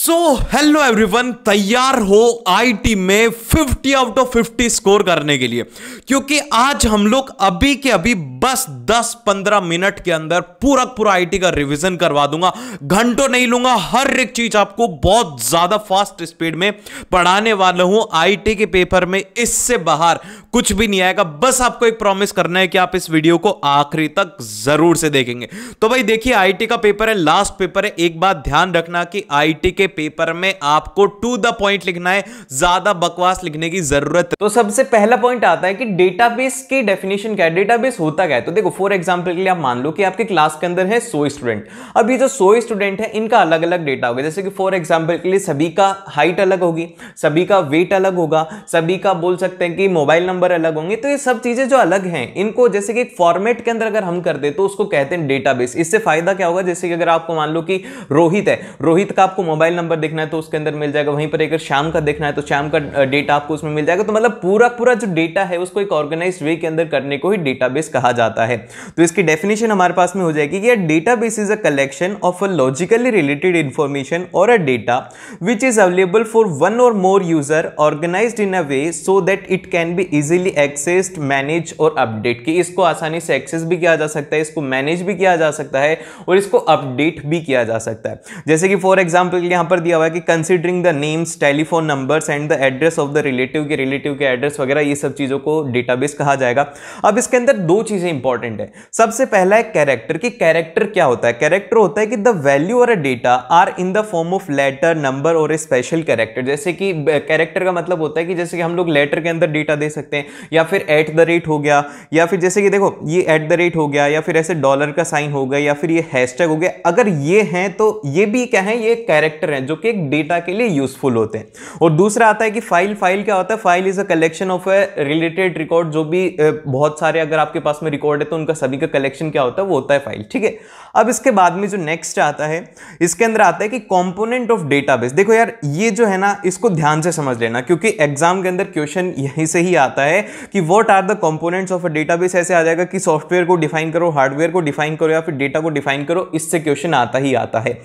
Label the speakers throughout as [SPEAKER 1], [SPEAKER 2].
[SPEAKER 1] So hello everyone, तैयार हो IT में 50 आउट ऑफ 50 स्कोर करने के लिए। क्योंकि आज हम लोग अभी के अभी बस 10-15 मिनट के अंदर पूरा आईटी का रिवीजन करवा दूंगा। घंटों नहीं लूंगा, हर एक चीज आपको बहुत ज्यादा फास्ट स्पीड में पढ़ाने वाला हूं। आईटी के पेपर में इससे बाहर कुछ भी नहीं आएगा। बस आपको एक प्रॉमिस करना है कि आप इस वीडियो को आखिरी तक जरूर से देखेंगे। तो भाई देखिए, आईटी का पेपर है, लास्ट पेपर है। एक बात ध्यान रखना कि आईटी के पेपर में आपको टू द पॉइंट लिखना है, ज्यादा बकवास लिखने की जरूरत है। तो सबसे पहला पॉइंट आता है कि डेटाबेस की डेफिनेशन क्या है, डेटाबेस होता क्या है। तो देखो, फॉर एग्जांपल के लिए आप मान लो कि आपके क्लास के अंदर है 100 स्टूडेंट। अब ये जो 100 स्टूडेंट है, इनका अलग अलग डेटा होगा। जैसे कि फॉर एग्जांपल के लिए सभी का हाइट अलग होगी, सभी का वेट अलग होगा, सभी का बोल सकते हैं कि मोबाइल नंबर अलग होंगे। तो ये सब चीजें जो अलग हैं, इनको जैसे कि एक फॉर्मेट के अंदर अगर हम कर दे तो उसको कहते हैं डेटाबेस। इससे फायदा क्या होगा, जैसे कि अगर आपको मान लो कि रोहित है, रोहित का आपको मोबाइल नंबर देखना है तो उसके अंदर मिल जाएगा। वहीं पर अगर श्याम का देखना है तो श्याम का डेटा आपको उसमें मिल जाएगा। तो मतलब पूरा जो डेटा है उसको एक ऑर्गेनाइज्ड वे के अंदर करने को ही डेटाबेस कहा जाता है। तो इसकी डेफिनेशन हमारे पास में हो जाएगी कि database is a collection of a logically related information or a data which is available for one or more user organized in a way so that it can be easily accessed, manage or update. कि इसको आसानी से access भी किया जा सकता है, इसको मैनेज भी किया जा सकता है और इसको अपडेट भी किया जा सकता है। जैसे कि फॉर एग्जांपल यहां पर दिया हुआ है कि considering the names, telephone numbers and the address of the relative के एड्रेस वगैरह, ये सब चीजों को डेटाबेस कहा जाएगा। अब इसके अंदर दो चीजें इंपॉर्टेंट है। सबसे पहला है कैरेक्टर। कि कैरेक्टर क्या होता है। कैरेक्टर होता है कि द वैल्यू और a data are in the form of letter, number और ए स्पेशल कैरेक्टर। जैसे कि कैरेक्टर का मतलब होता है कि जैसे कि हम लोग लेटर के अंदर डेटा दे सकते हैं, या फिर @ हो गया, या फिर जैसे कि देखो ये @ हो गया, या फिर ऐसे डॉलर का साइन हो गया, या फिर ये हैशटैग हो गया। अगर ये हैं तो ये भी क्या है, ये कैरेक्टर हैं जो कि एक डेटा के लिए यूजफुल होते हैं। और दूसरा आता है कि फाइल। फाइल क्या होता है, file is a collection of A related record. जो भी बहुत सारे अगर आपके पास में रिकॉर्ड है तो उनका सभी का कलेक्शन क्या होता है, वो होता है फाइल। ठीक है। अब इसके बाद में जो नेक्स्ट आता है, इसके अंदर आता है कि कंपोनेंट ऑफ डेटाबेस। देखो यार, ये जो है ना, इसको ध्यान से समझ लेना, क्योंकि एग्जाम के अंदर क्वेश्चन यहीं से ही आता है कि what are the components of a database. ऐसे आ जाएगा कि सॉफ्टवेयर को डिफाइन करो, हार्डवेयर को डिफाइन करो, या फिर डेटा को डिफाइन करो। इससे क्वेश्चन आता ही आता है।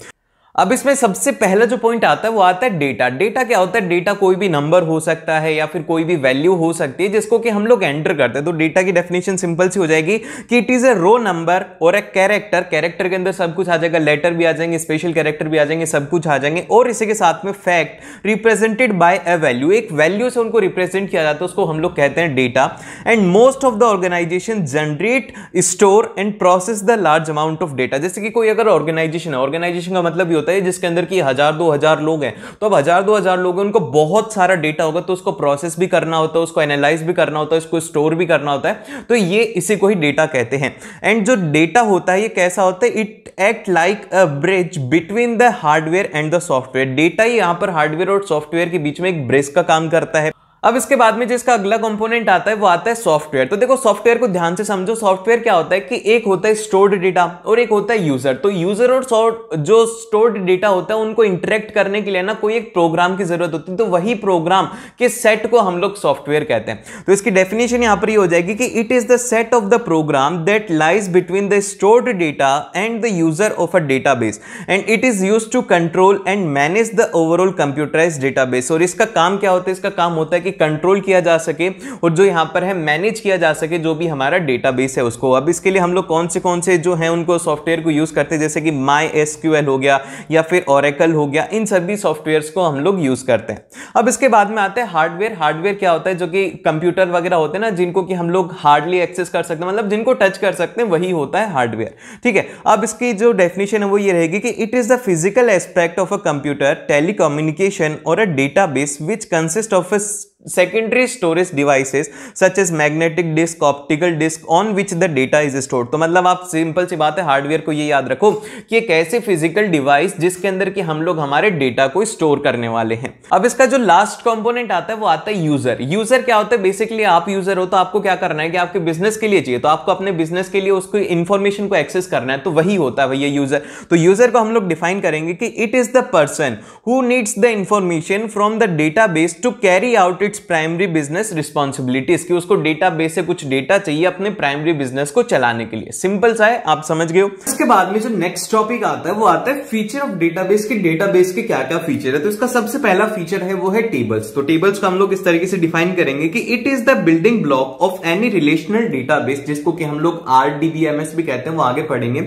[SPEAKER 1] अब इसमें सबसे पहला जो पॉइंट आता है वो आता है डेटा। डेटा क्या होता है, डेटा कोई भी नंबर हो सकता है या फिर कोई भी वैल्यू हो सकती है जिसको कि हम लोग एंटर करते हैं। तो डेटा की डेफिनेशन सिंपल सी हो जाएगी कि it is a row number और अ कैरेक्टर। कैरेक्टर के अंदर सब कुछ आ जाएगा, लेटर भी आ जाएंगे, स्पेशल कैरेक्टर भी आ जाएंगे, सब कुछ आ जाएंगे। और इसी के साथ में fact represented by a value. एक वैल्यू से उनको रिप्रेजेंट किया जाता है, उसको हम लोग कहते हैं data. And most of the organization generate, store and process the large amount of data. जैसे कि कोई अगर ऑर्गेनाइजेशन है, ऑर्गेनाइजेशन का मतलब ये होता है जिसके अंदर की 1000-2000 लोग हैं। तो अब 1000-2000 लोग हैं, उनको बहुत सारा डेटा होगा, तो उसको प्रोसेस भी करना होता है, उसको एनालाइज भी करना होता है, उसको स्टोर भी करना होता है। तो ये इसी को ही डेटा कहते हैं। एंड जो डेटा होता है ये कैसा होता है, it act like a bridge between the hardware and the software. Data ही यहां पर हार्डवेयर और सॉफ्टवेयर के बीच में एक ब्रिज का काम करता है। अब इसके बाद में जिसका अगला कंपोनेंट आता है वो आता है सॉफ्टवेयर। तो देखो, सॉफ्टवेयर को ध्यान से समझो। सॉफ्टवेयर क्या होता है कि एक होता है स्टोर्ड डेटा और एक होता है यूजर। तो यूजर और जो स्टोर्ड डेटा होता है उनको इंटरेक्ट करने के लिए ना कोई एक प्रोग्राम की जरूरत होती है। तो वही प्रोग्राम के सेट को हम लोग सॉफ्टवेयर कहते हैं। तो इसकी डेफिनेशन यहां पर ये हो जाएगी कि it is the set of the program that lies between the stored data and the user of a database and it is used to control and manage the overall computerized database. और इसका काम क्या होता है, इसका काम होता है कि कंट्रोल किया जा सके और जो यहां पर है मैनेज किया जा सके जो भी हमारा डेटाबेस है उसको। अब इसके लिए हम लोग कौन से जो हैं उनको सॉफ्टवेयर को यूज करते हैं, जैसे कि MySQL हो गया या फिर Oracle हो गया। इन सभी सॉफ्टवेयर्स को हम लोग यूज करते हैं। अब इसके बाद में आते हैं हार्डवेयर। हार्डवेयर क्या होता है, जो कि कंप्यूटर वगैरह होते हैं ना, जिनको कि हम लोग हार्डली एक्सेस कर सकते हैं, मतलब जिनको टच कर सकते हैं, वही होता है हार्डवेयर। ठीक है। अब इसकी जो डेफिनेशन है वो ये रहेगी कि it is the physical aspect of a computer, telecommunication or a database which consist of a secondary storage devices such as magnetic disk, optical disk on which the data is stored। तो मतलब आप simple सी बात है, hardware को ये याद रखो कि एक ऐसे फिजिकल डिवाइस जिसके अंदर कि हम लोग हमारे डेटा को स्टोर करने वाले हैं। अब इसका जो लास्ट कंपोनेंट आता है वो आता है यूजर। यूजर क्या होता है, बेसिकली आप यूजर हो तो आपको क्या करना है कि आपके बिजनेस के लिए चाहिए, तो आपको अपने बिजनेस के लिए उसको इंफॉर्मेशन को एक्सेस करना है, तो वही होता है भैया यूजर। तो यूजर को हम लोग डिफाइन करेंगे कि it is the person who needs the information from the database to carry out its primary business responsibilities, कि उसको डेटाबेस से कुछ डेटा चाहिए अपने प्राइमरी बिजनेस को चलाने के लिए। सिंपल सा है, आप समझ गए हो। इसके बाद में जो नेक्स्ट टॉपिक आता है वो आता है फीचर ऑफ डेटाबेस के, डेटाबेस के क्या क्या फीचर है। तो इसका सबसे पहला फीचर है वो है टेबल्स। तो टेबल्स को हम लोग इस तरीके से डिफाइन करेंगे कि it is the building block of any relational database, जिसको कि हम लोग RDBMS भी कहते हैं, वो आगे पढ़ेंगे।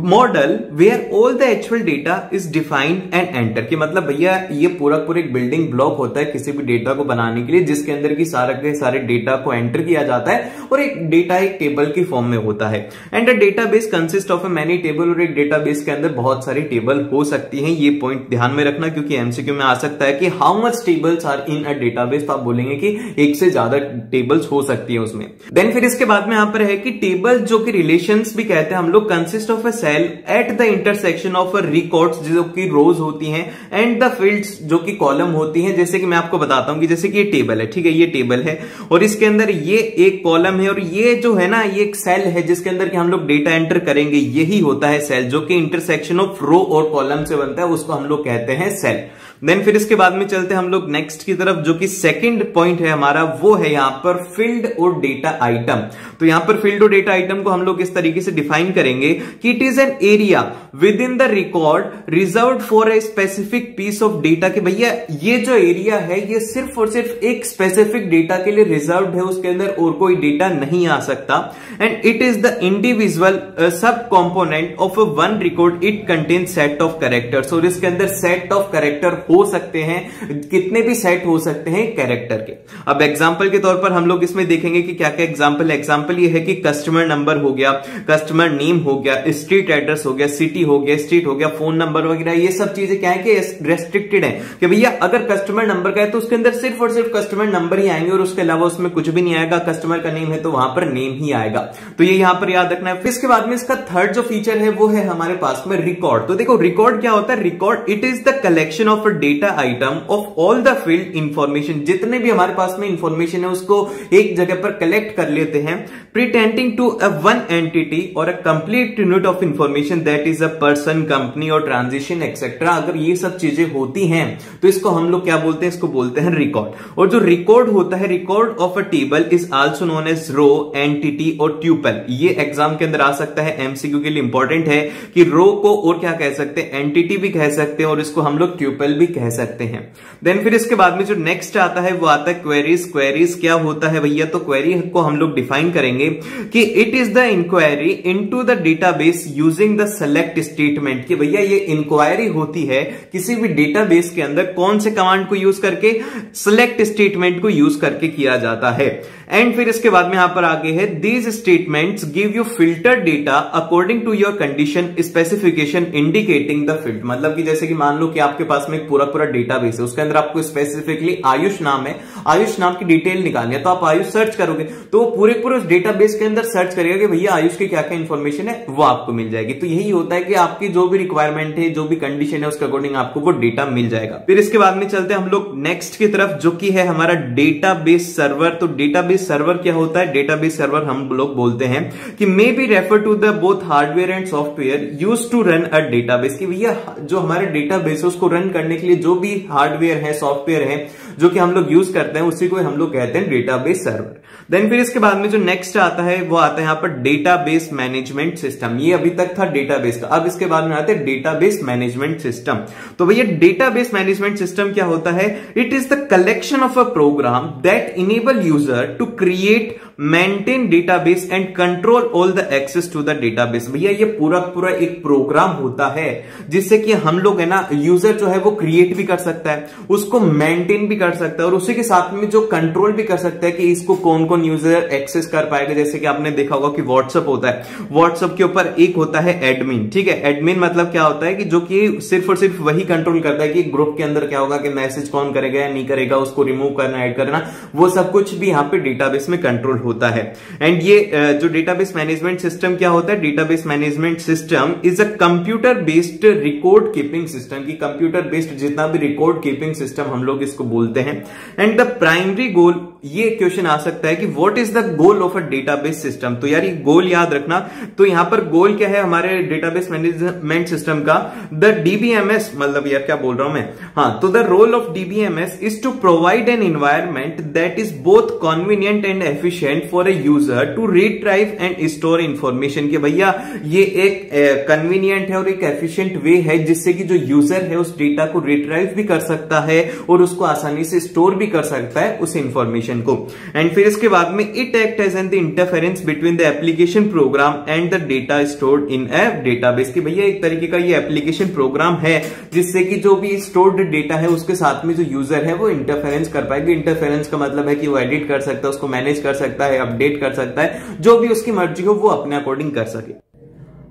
[SPEAKER 1] Model where all the actual data is defined and enter, कि मतलब भैया ये पूरा एक बिल्डिंग ब्लॉक होता है किसी भी डेटा को बनाने के लिए, जिसके अंदर की सारे डेटा को एंटर किया जाता है और एक डेटा एक टेबल की फॉर्म में होता है। And a database consist of many table, और एक डेटाबेस के अंदर बहुत सारी टेबल हो सकती हैं। ये पॉइंट ध्यान में रखना, क्योंकि एमसीक्यू में आ सकता है कि how much tables are in a database, तो आप बोलेंगे कि एक से ज्यादा टेबल्स हो सकती है उसमें। देन फिर इसके बाद में यहां पर है कि टेबल जो कि रिलेशंस भी कहते हैं हम लोग, consist of a cell at the intersection of records, जो कि रोज होती हैं, एंड द फील्ड्स जो कि कॉलम होती हैं। जैसे कि मैं आपको बताता हूं कि जैसे कि ये टेबल है, ठीक है, ये टेबल है और इसके अंदर ये एक कॉलम है और ये जो है ना ये एक सेल है जिसके अंदर कि हम लोग डेटा एंटर करेंगे। यही होता है सेल, जो कि इंटरसेक्शन ऑफ रो और कॉलम से बनता है, उसको हम लोग कहते हैं सेल। देन फिर इसके बाद में चलते हैं हम लोग नेक्स्ट की तरफ, जो कि सेकंड पॉइंट है हमारा, वो है यहां पर फील्ड और डेटा आइटम। तो यहां पर फील्ड और डेटा आइटम को हम लोग इस तरीके से डिफाइन करेंगे कि it is an area within the record reserved for a specific piece of data, कि भैया ये जो एरिया है ये सिर्फ और सिर्फ एक स्पेसिफिक डेटा के लिए रिजर्व्ड है, उसके अंदर और कोई डेटा नहीं आ सकता। And it is the individual sub component of one record, it contain set of characters, और इसके अंदर सेट ऑफ कैरेक्टर हो सकते हैं, कितने भी सेट हो सकते हैं कैरेक्टर के। अब एग्जांपल के तौर पर हम लोग इसमें देखेंगे कि क्या क्या एग्जांपल है। एग्जांपल ये है कि कस्टमर नंबर हो गया, कस्टमर नेम हो गया, स्ट्रीट एड्रेस हो गया, सिटी हो गया, स्ट्रीट हो गया, फोन नंबर वगैरह, ये सब चीजें क्या है कि रेस्ट्रिक्टेड है, कि भैया अगर कस्टमर नंबर का है तो उसके अंदर सिर्फ और सिर्फ कस्टमर नंबर ही आएंगे और उसके अलावा उसमें कुछ भी नहीं आएगा। कस्टमर का नेम है तो वहां पर नेम ही आएगा, तो ये यहां पर याद रखना है। फिर इसके बाद में इसका थर्ड जो फीचर है वो है हमारे पास में रिकॉर्ड। तो देखो रिकॉर्ड क्या होता है, record it is the collection of data item of all the field information, जितने भी हमारे पास में इंफॉर्मेशन है उसको एक जगह पर कलेक्ट कर लेते हैं, pretending to a one entity or a complete unit of information that is a person, company or transition etcetera. अगर ये सब चीजें होती हैं तो इसको हम लोग क्या बोलते हैं, इसको बोलते हैं रिकॉर्ड। और जो रिकॉर्ड होता है, record of a table is also known as row, entity और ट्यूपल। ये एग्जाम के अंदर आ सकता है, एमसीक्यू के लिए इंपॉर्टेंट है कि रो को और क्या कह सकते हैं, एंटिटी भी कह सकते हैं और इसको हम लोग ट्यूपल भी कह सकते हैं। देन फिर इसके बाद में जो नेक्स्ट आता है वो आता है क्वेरीज। क्वेरीज क्या होता है भैया, तो क्वेरी को हम लोग डिफाइन करेंगे कि it is the inquiry into the database using the select statement, कि भैया ये इंक्वायरी होती है किसी भी डेटाबेस के अंदर कौन से कमांड को यूज करके, सेलेक्ट स्टेटमेंट को यूज करके किया जाता है। एंड फिर इसके बाद में यहां पर आगे है, these statements give you filtered data according to your condition specification indicating the field. मतलब कि जैसे कि मान लो कि आपके पास में एक पूरा डेटाबेस है, उसके अंदर आपको स्पेसिफिकली आयुष नाम है, आयुष नाम की डिटेल निकालनी है, तो आप आयुष सर्च करोगे तो पूरे उस डेटाबेस के अंदर सर्च करेगा कि भैया आयुष की क्या क्या इंफॉर्मेशन है, वो आपको मिल जाएगी। तो यही होता है कि आपकी जो भी रिक्वायरमेंट है, जो भी कंडीशन है, उसके अकॉर्डिंग आपको वो डेटा मिल जाएगा। फिर इसके बाद में चलते हैं हम लोग नेक्स्ट की तरफ, जो कि है हमारा डेटाबेस सर्वर। तो डेटाबेस सर्वर क्या होता है, डेटाबेस सर्वर हम लोग बोलते हैं कि may be refer to the both hardware and software used to run a database, कि भैया जो हमारे डेटाबेस है उसको रन करने के लिए जो भी हार्डवेयर है, सॉफ्टवेयर है, जो कि हम लोग यूज करते हैं, उसी को हम लोग कहते हैं डेटाबेस सर्वर। देन फिर इसके बाद में जो नेक्स्ट आता है वो आता है यहां पर डेटाबेस मैनेजमेंट सिस्टम। ये अभी तक था डेटाबेस का, अब इसके बाद में आते हैं डेटाबेस मैनेजमेंट सिस्टम। तो भैया डेटाबेस मैनेजमेंट सिस्टम क्या होता है, it is the collection of a program that enable user to create, maintain database and control all the access to the database. भैया ये पूरा एक प्रोग्राम होता है जिससे कि हम लोग है ना, यूजर जो है वो क्रिएट भी कर सकता है, उसको मेंटेन भी कर सकता है और उसी के साथ में जो कंट्रोल भी कर सकता है कि इसको कौन कौन यूजर एक्सेस कर पाएगा। जैसे कि आपने देखा होगा कि व्हाट्सएप होता है, व्हाट्सएप के ऊपर एक होता है एडमिन, ठीक है। एडमिन मतलब क्या होता है कि जो कि सिर्फ और सिर्फ वही कंट्रोल करता है कि ग्रुप के अंदर क्या होगा, कि मैसेज कौन करेगा या नहीं करेगा, उसको रिमूव करना, ऐड करना, वो सब कुछ भी यहाँ पे डेटाबेस में कंट्रोल होता है। एंड ये जो डेटाबेस मैनेजमेंट सिस्टम क्या होता है, database management system is a computer based record keeping system, की कंप्यूटर बेस्ड जितना भी रिकॉर्ड कीपिंग सिस्टम हम लोग इसको बोलते हैं। एंड द प्राइमरी गोल ये क्वेश्चन आ सकता है कि what is the goal of a database system. तो यार ये गोल याद रखना। तो यहां पर गोल क्या है हमारे डेटाबेस मैनेजमेंट सिस्टम का, द डीबीएमएस, मतलब यार क्या बोल रहा हूं मैं, हाँ, तो the role of DBMS is to provide an environment that is both convenient and efficient for a user to retrieve and store information. कि भैया ये एक कन्वीनियंट है और एक एफिशिएंट वे है जिससे कि जो यूजर है उस डेटा को रिट्राइव भी कर सकता है और उसको आसानी से स्टोर भी कर सकता है उस इंफॉर्मेशन को। एंड फिर इसके बाद में it act as an the interference between the application program and the data stored in a database. कि भैया एक तरीके का ये एप्लीकेशन प्रोग्राम है जिससे कि जो भी स्टोर्ड डेटा है उसके साथ में जो यूजर है वो इंटरफेरेंस कर पाएगा। इंटरफेरेंस का मतलब है कि वो एडिट कर सकता है, उसको मैनेज कर सकता है, अपडेट कर सकता है, जो भी उसकी मर्जी हो वो अपने अकॉर्डिंग कर सके।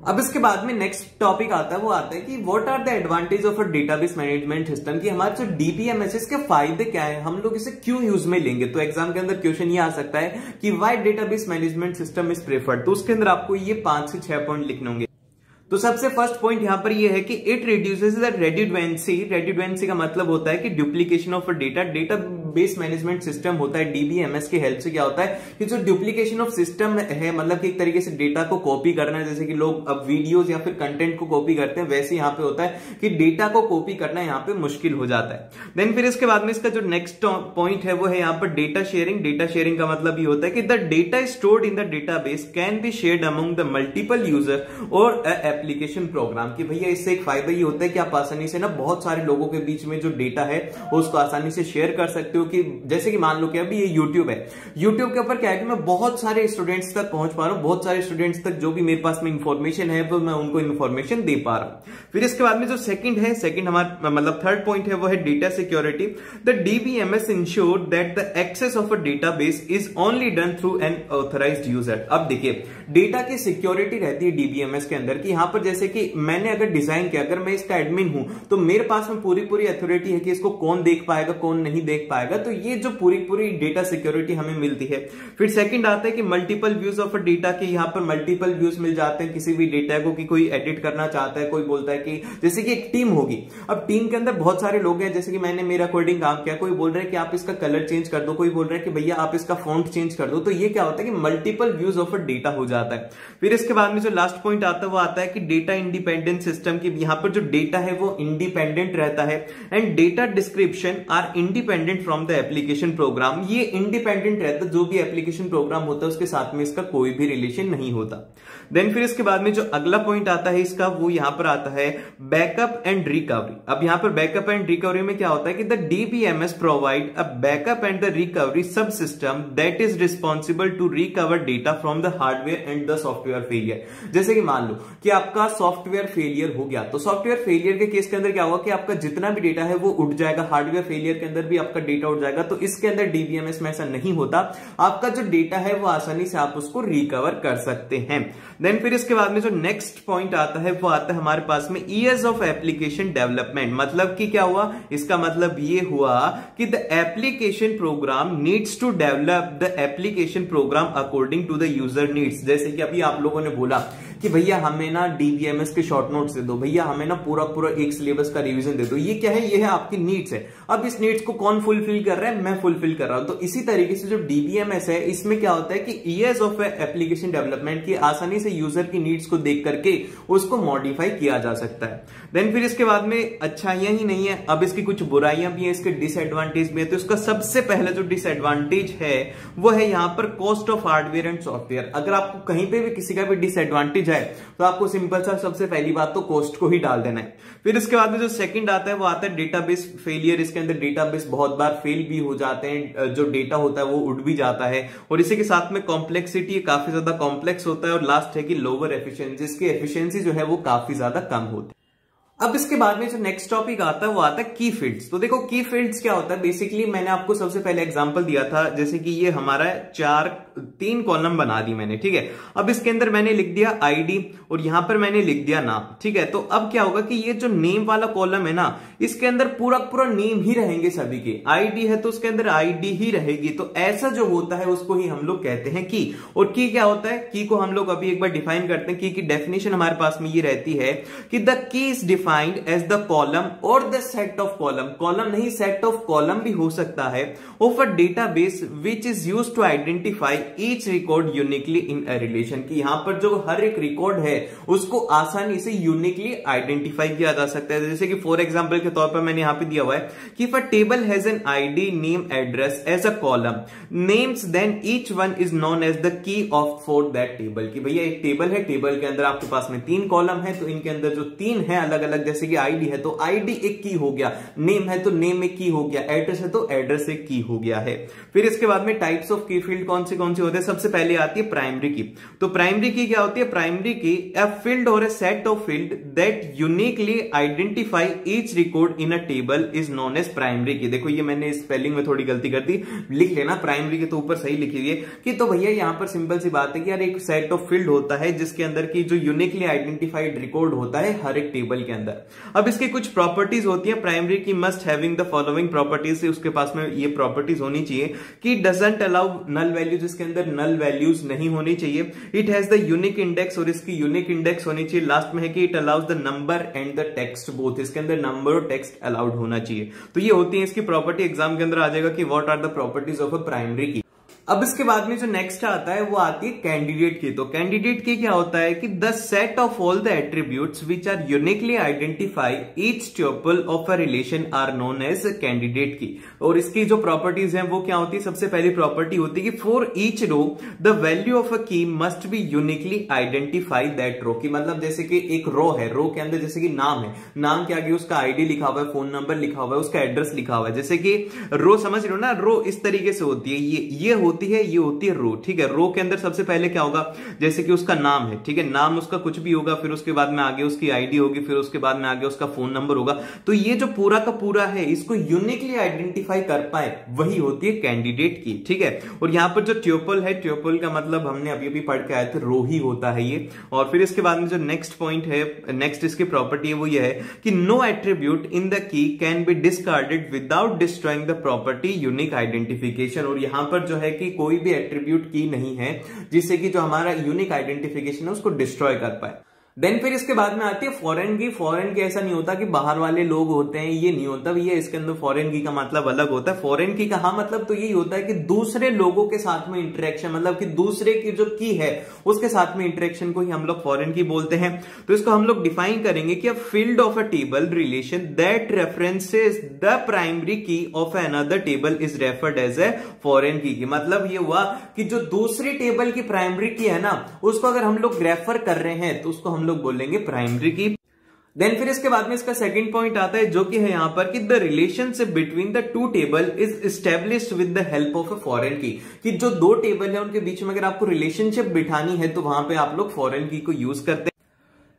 [SPEAKER 1] अब इसके बाद में नेक्स्ट टॉपिक आता है, वो आता है कि what are the advantage of a database management system. कि हमारे जो डीबीएमएस इसके फायदे क्या है, हम लोग इसे क्यों यूज में लेंगे। तो एग्जाम के अंदर क्वेश्चन ये आ सकता है कि why database management system is preferred. तो उसके अंदर आपको ये 5 से 6 पॉइंट लिखने होंगे। तो सबसे फर्स्ट पॉइंट यहां पर ये है कि इट रिड्यूसेस द रेडंडेंसी। रेडंडेंसी का मतलब होता है कि duplication of data. Database management system होता है डीबीएमएस के हेल्प से क्या होता है कि जो डुप्लीकेशन ऑफ सिस्टम है, मतलब कि एक तरीके से डेटा को कॉपी करना है, जैसे कि लोग अब वीडियोस या फिर कंटेंट को कॉपी करते हैं, वैसे यहां पे होता है कि डेटा को कॉपी करना यहां पे मुश्किल हो जाता है। देन फिर इसके बाद में इसका जो नेक्स्ट पॉइंट है वो है यहां पर डेटा शेयरिंग। डेटा शेयरिंग का मतलब ये होता है कि the data stored in the database can be shared among the multiple user और एप्लीकेशन प्रोग्राम। कि भैया इससे एक फायदा ये होता है कि आप आसानी से ना बहुत सारे लोगों के बीच में जो डेटा है उसको आसानी से शेयर कर सकते हो। कि जैसे कि मान लो कि अभी ये यूट्यूब है, यूट्यूब के ऊपर क्या है कि मैं बहुत सारे स्टूडेंट्स तक पहुंच पा रहा हूं, बहुत सारे स्टूडेंट्स तक जो भी मेरे पास में इंफॉर्मेशन है वो मैं उनको इंफॉर्मेशन दे पा रहा हूं। फिर इसके बाद में जो सेकंड हमारा मतलब थर्ड पॉइंट है वो है data security. The DBMS ensure that the access of a database is only done through an authorized user. अब देखिए डेटा की सिक्योरिटी रहती है डीबीएमएस के अंदर कि यहां पर जैसे कि मैंने अगर डिजाइन किया, अगर मैं इसका एडमिन हूं तो मेरे पास में पूरी अथॉरिटी है कि इसको कौन देख पाएगा कौन नहीं देख पाएगा। तो ये जो पूरी डेटा सिक्योरिटी हमें मिलती है। फिर सेकंड आता है कि multiple views of a data. के यहां पर मल्टीपल व्यूज मिल जाते हैं किसी भी डेटा को, कि कोई एडिट करना चाहता है, कोई बोलता है कि जैसे कि एक टीम होगी, अब टीम के अंदर बहुत सारे लोग हैं, जैसे कि मैंने मेरा अकॉर्डिंग काम किया, कोई बोल रहा है कि आप इसका कलर चेंज कर दो, कोई बोल रहा है कि भैया आप इसका फॉन्ट चेंज कर दो। तो ये क्या होता है कि multiple views of a data हो जाता है। फिर इसके बाद में जो लास्ट पॉइंट आता है वो आता है कि डेटा इंडिपेंडेंट सिस्टम। की यहां पर जो डेटा है वो इंडिपेंडेंट रहता है and data description are independent from the application program. ये इंडिपेंडेंट रहता है, जो भी एप्लीकेशन प्रोग्राम होता है उसके साथ में इसका कोई भी रिलेशन नहीं होता। देन फिर इसके बाद में जो अगला पॉइंट आता है इसका वो यहां पर आता है बैकअप एंड रिकवरी। अब यहां पर बैकअप एंड रिकवरी में क्या होता है कि the DBMS provide a backup and the recovery sub system that is responsible to recover data from the hardware and the software failure. जैसे कि मान लो कि आपका सॉफ्टवेयर फेलियर हो गया, तो सॉफ्टवेयर फेलियर के केस के अंदर क्या होगा कि आपका जितना भी डेटा है वो उठ जाएगा, हार्डवेयर फेलियर के अंदर भी आपका डेटा उठ जाएगा। तो इसके अंदर डीबीएमएस में ऐसा नहीं होता, आपका जो डेटा है वो आसानी से आप उसको रिकवर कर सकते हैं। देन फिर इसके बाद में जो नेक्स्ट पॉइंट आता है वो आता है हमारे पास में ईयर्स ऑफ एप्लीकेशन डेवलपमेंट। मतलब कि क्या हुआ, इसका मतलब ये हुआ कि the application program needs to develop the application program according to the user needs. जैसे कि अभी आप लोगों ने बोला कि भैया हमें ना डीबीएमएस के शॉर्ट नोट्स दे दो, भैया हमें ना पूरा एक सिलेबस का रिवीजन दे दो। ये क्या है, ये है आपकी नीड्स है। अब इस नीड्स को कौन फुलफिल कर रहा है, मैं फुलफिल कर रहा हूं। तो इसी तरीके से जो डीबीएमएस है इसमें क्या होता है कि ईयर्स ऑफ एप्लीकेशन डेवलपमेंट की आसानी से यूजर की नीड्स को देख करके उसको मॉडिफाई किया जा सकता है। देन फिर इसके बाद में अच्छाइयां ही नहीं है, अब इसकी कुछ बुराइयां भी है, इसके डिसएडवांटेज भी है। तो इसका सबसे पहला जो डिसएडवांटेज है वो है यहां पर cost of hardware and software. अगर आपको कहीं पे भी किसी का भी डिसएडवांटेज है तो आपको सिंपल सा सबसे पहली बात तो कॉस्ट को ही डाल देना है। फिर इसके बाद में जो सेकंड आता है वो आता है डेटाबेस फेलियर। इसके अंदर डेटाबेस बहुत बार फेल भी हो जाते हैं, जो डेटा होता है वो उड़ भी जाता है। और इसी के साथ में कॉम्प्लेक्सिटी काफी ज्यादा कॉम्प्लेक्स होता है। और लास्ट है कि लोअर एफिशिएंसी, इसकी एफिशिएंसी जो है वो काफी ज्यादा कम होती है। अब इसके बाद में जो नेक्स्ट टॉपिक आता है वो आता है की फील्ड्स। तो देखो की फील्ड्स क्या होता है, बेसिकली मैंने आपको सबसे पहले एग्जांपल दिया था, जैसे कि ये हमारा 3 कॉलम बना दी मैंने, ठीक है। अब इसके अंदर मैंने लिख दिया आईडी और यहां पर मैंने लिख दिया नाम, ठीक है। तो अब क्या होगा कि ये जो नेम वाला कॉलम है ना, इसके अंदर पूरा नेम ही रहेंगे सभी के। आईडी है तो उसके अंदर आईडी ही रहेगी। तो ऐसा जो होता है उसको ही हम लोग कहते हैं की। और की क्या होता है, की को हम लोग अभी एक बार डिफाइन करते हैं। की की डेफिनेशन हमारे पास में ये रहती है कि the key is defined defined as the column or the set of column, column नहीं सेट ऑफ कॉलम भी हो सकता है, of a database which is used to identify each record uniquely in a relation, कि यहां पर जो हर एक रिकॉर्ड है उसको आसानी से यूनिकली आइडेंटिफाई किया जा सकता है। जैसे कि फॉर एग्जांपल के तौर पर मैंने यहां पे दिया हुआ है कि if a table has an ID name address as a column names then each one is known as the key of for that table, कि भैया एक टेबल है, टेबल के अंदर आपके पास में 3 कॉलम है, तो इनके अंदर जो 3 है अलग अलग, जैसे कि आईडी है तो आईडी एक की हो गया, नेम है तो नेम एक की हो गया, एड्रेस है तो एड्रेस एक की हो गया है। फिर इसके बाद में टाइप्स ऑफ की फील्ड कौन से होते हैं, सबसे पहले आती है प्राइमरी की। तो प्राइमरी की क्या होती है, प्राइमरी की अ फील्ड और a set of field that uniquely identify each record in a table is known as primary key. देखो ये मैंने स्पेलिंग में थोड़ी गलती कर दी, लिख लेना प्राइमरी के तो ऊपर सही लिखी हुई है कि, तो भैया यहां पर सिंपल सी बात है कि यार एक सेट ऑफ फील्ड होता है जिसके अंदर की जो यूनिकली आइडेंटिफाइड रिकॉर्ड होता है हर एक टेबल के अंदर। अब इसकी कुछ प्रॉपर्टीज होती है, प्राइमरी की must having the following properties, उसके पास में ये प्रॉपर्टीज होनी चाहिए कि डजंट अलाउ नल वैल्यूज, इसके अंदर नल वैल्यूज नहीं होनी चाहिए, it has the unique index, और इसकी यूनिक इंडेक्स होनी चाहिए। लास्ट में है कि it allows the number and the text both, इसके अंदर नंबर और टेक्स्ट अलाउड होना चाहिए। तो ये होती है इसकी प्रॉपर्टी, एग्जाम के अंदर आ जाएगा कि what are the properties of a primary key. अब इसके बाद में जो नेक्स्ट आता है वो आती है कैंडिडेट की। तो कैंडिडेट की क्या होता है कि the set of all the attributes which are uniquely identify each tuple of a relation are known as candidate key. और इसकी जो प्रॉपर्टीज हैं वो क्या होती है, सबसे पहली प्रॉपर्टी होती है कि for each row the value of a key must be uniquely identify that row, key मतलब जैसे कि एक रो है, रो के अंदर जैसे कि नाम है, नाम के आगे उसका आईडी लिखा हुआ है, फोन नंबर लिखा हुआ है, उसका एड्रेस लिखा हुआ है, जैसे कि रो समझ रहे हो ना, रो इस तरीके से होती है, ये होती है रो, ठीक है। रो के अंदर सबसे पहले क्या होगा, जैसे कि उसका नाम है, ठीक है, नाम उसका कुछ भी होगा, फिर उसके बाद में आगे उसकी आईडी होगी, फिर उसके बाद में आगे उसका फोन नंबर होगा। तो ये जो पूरा का पूरा है इसको यूनिकली आइडेंटिफाई कर पाए वही होती है कैंडिडेट की, ठीक है। और यहां पर जो ट्यूपल है, ट्यूपल का मतलब हमने अभी अभी पढ़ के आए थे, रो ही होता है ये। और फिर इसके बाद में जो नेक्स्ट पॉइंट है, नेक्स्ट इसकी प्रॉपर्टी है वो ये है कि no attribute in the key can be discarded without destroying the property unique identification. और यहां पर जो है कि कोई भी एट्रीब्यूट की नहीं है जिससे कि जो हमारा यूनिक आइडेंटिफिकेशन है उसको डिस्ट्रॉय कर पाए। देन फिर इसके बाद में आती है फॉरेन की। फॉरेन की ऐसा नहीं होता कि बाहर वाले लोग होते हैं, ये नहीं होता भैया, इसके अंदर फॉरेन की का मतलब अलग होता है। फॉरेन की का हाँ मतलब तो यही होता है कि दूसरे लोगों के साथ में इंटरेक्शन, मतलब कि दूसरे की जो की है उसके साथ में इंटरेक्शन को ही हम लोग फॉरेन की बोलते हैं। तो इसको हम लोग डिफाइन करेंगे कि field of a table relation that references the primary key of another table is referred as a foreign key. मतलब ये हुआ कि जो दूसरी टेबल की प्राइमरी की है ना, उसको अगर हम लोग रेफर कर रहे हैं तो उसको हम लोग बोलेंगे प्राइमरी की। देन फिर इसके बाद में इसका सेकंड पॉइंट आता है जो कि है यहां पर कि the relationship between the two table is established with the help of a foreign की, कि जो दो टेबल है उनके बीच में अगर आपको रिलेशनशिप बिठानी है तो वहां पे आप लोग फॉरेन की को यूज करते हैं।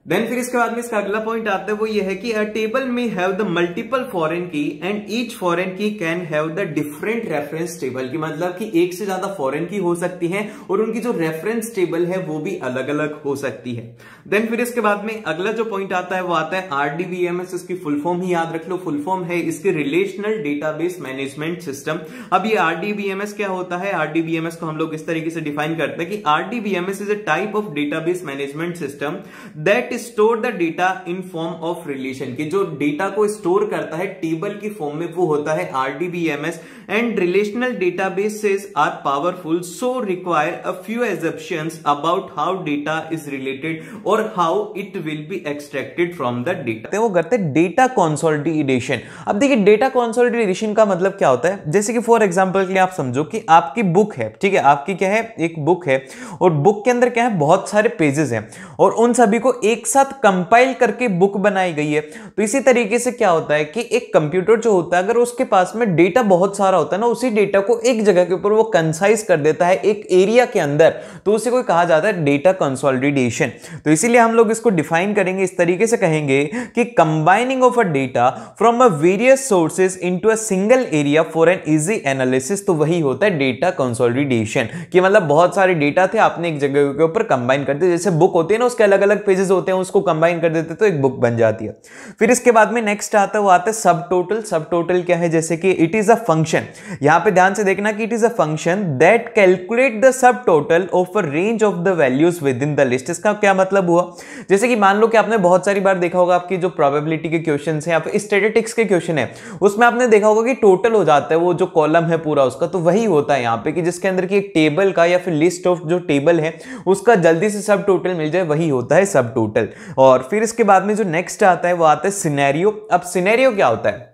[SPEAKER 1] देन फिर इसके बाद में इसका अगला पॉइंट आता है वो ये है कि अ टेबल में हैव द मल्टीपल फॉरेन की एंड ईच फॉरेन की can have the different reference table, की मतलब कि एक से ज्यादा फॉरेन की हो सकती है और उनकी जो रेफरेंस टेबल है वो भी अलग अलग हो सकती है। देन फिर इसके बाद में अगला जो पॉइंट आता है वो आता है RDBMS। इसकी फुल फॉर्म ही याद रख लो, फुल फॉर्म है इसके रिलेशनल डेटाबेस मैनेजमेंट सिस्टम। अब ये RDBMS क्या होता है, RDBMS को हम लोग इस तरीके से डिफाइन करते हैं कि RDBMS is a type of database management system that store the data in form of relation, की जो डेटा को स्टोर करता है टेबल की फॉर्म में वो होता है RDBMS। And relational databases are powerful so require a few assumptions about how data is related or how it will be extracted from the data. वो करते हैं डेटा कंसोलिडेशन। अब देखिए डेटा कंसोलिडेशन का मतलब क्या होता है, जैसे कि फॉर एग्जांपल के लिए आप समझो कि आपकी बुक है, ठीक है, आपकी क्या है, एक बुक है और बुक के अंदर क्या है, बहुत सारे पेजेस हैं और उन सभी को एक साथ कंपाइल करके बुक बनाई गई है। तो इसी तरीके से क्या होता है कि एक कंप्यूटर जो होता है अगर उसके पास में डेटा बहुत सारा होता है ना, उसी डेटा को एक जगह के ऊपर वो कंसाइज कर देता है एक एरिया के अंदर, तो उसे कोई कहा जाता है डेटा कंसोलिडेशन। तो इसीलिए हम लोग इसको डिफाइन करेंगे, इस तरीके से कहेंगे कि combining of a data from a various sources into a single area for an easy analysis. तो वही होता है डेटा कंसोलिडेशन, कि मतलब बहुत सारे डेटा थे आपने एक जगह के ऊपर कंबाइन कर दिए। जैसे बुक होती है ना, उसके अलग अलग पेजेस होते हैं, हैं उसको कंबाइन कर देते तो एक बुक बन जाती है। फिर इसके बाद में नेक्स्ट आता है वो आता है सब टोटल। सब टोटल क्या है, जैसे कि इट इज अ फंक्शन, यहां पे ध्यान से देखना कि it is a function that calculate the sub total of a range of the values with in the list. इसका क्या मतलब हुआ, जैसे कि मान लो कि आपने बहुत सारी बार देखा होगा आपकी जो प्रोबेबिलिटी के क्वेश्चन है या फिर स्टैटिस्टिक्स के क्वेश्चन है उसमें आपने देखा होगा कि टोटल हो जाता है वो जो कॉलम है पूरा उसका, तो वही होता है यहाँ पे कि जिसके अंदर की एक टेबल का या फिर लिस्ट ऑफ जो टेबल है उसका जल्दी से सब टोटल मिल जाए, वही होता है सब टोटल। और फिर इसके बाद में जो नेक्स्ट आता है वो आता है सिनेरियो। अब सिनेरियो क्या होता है,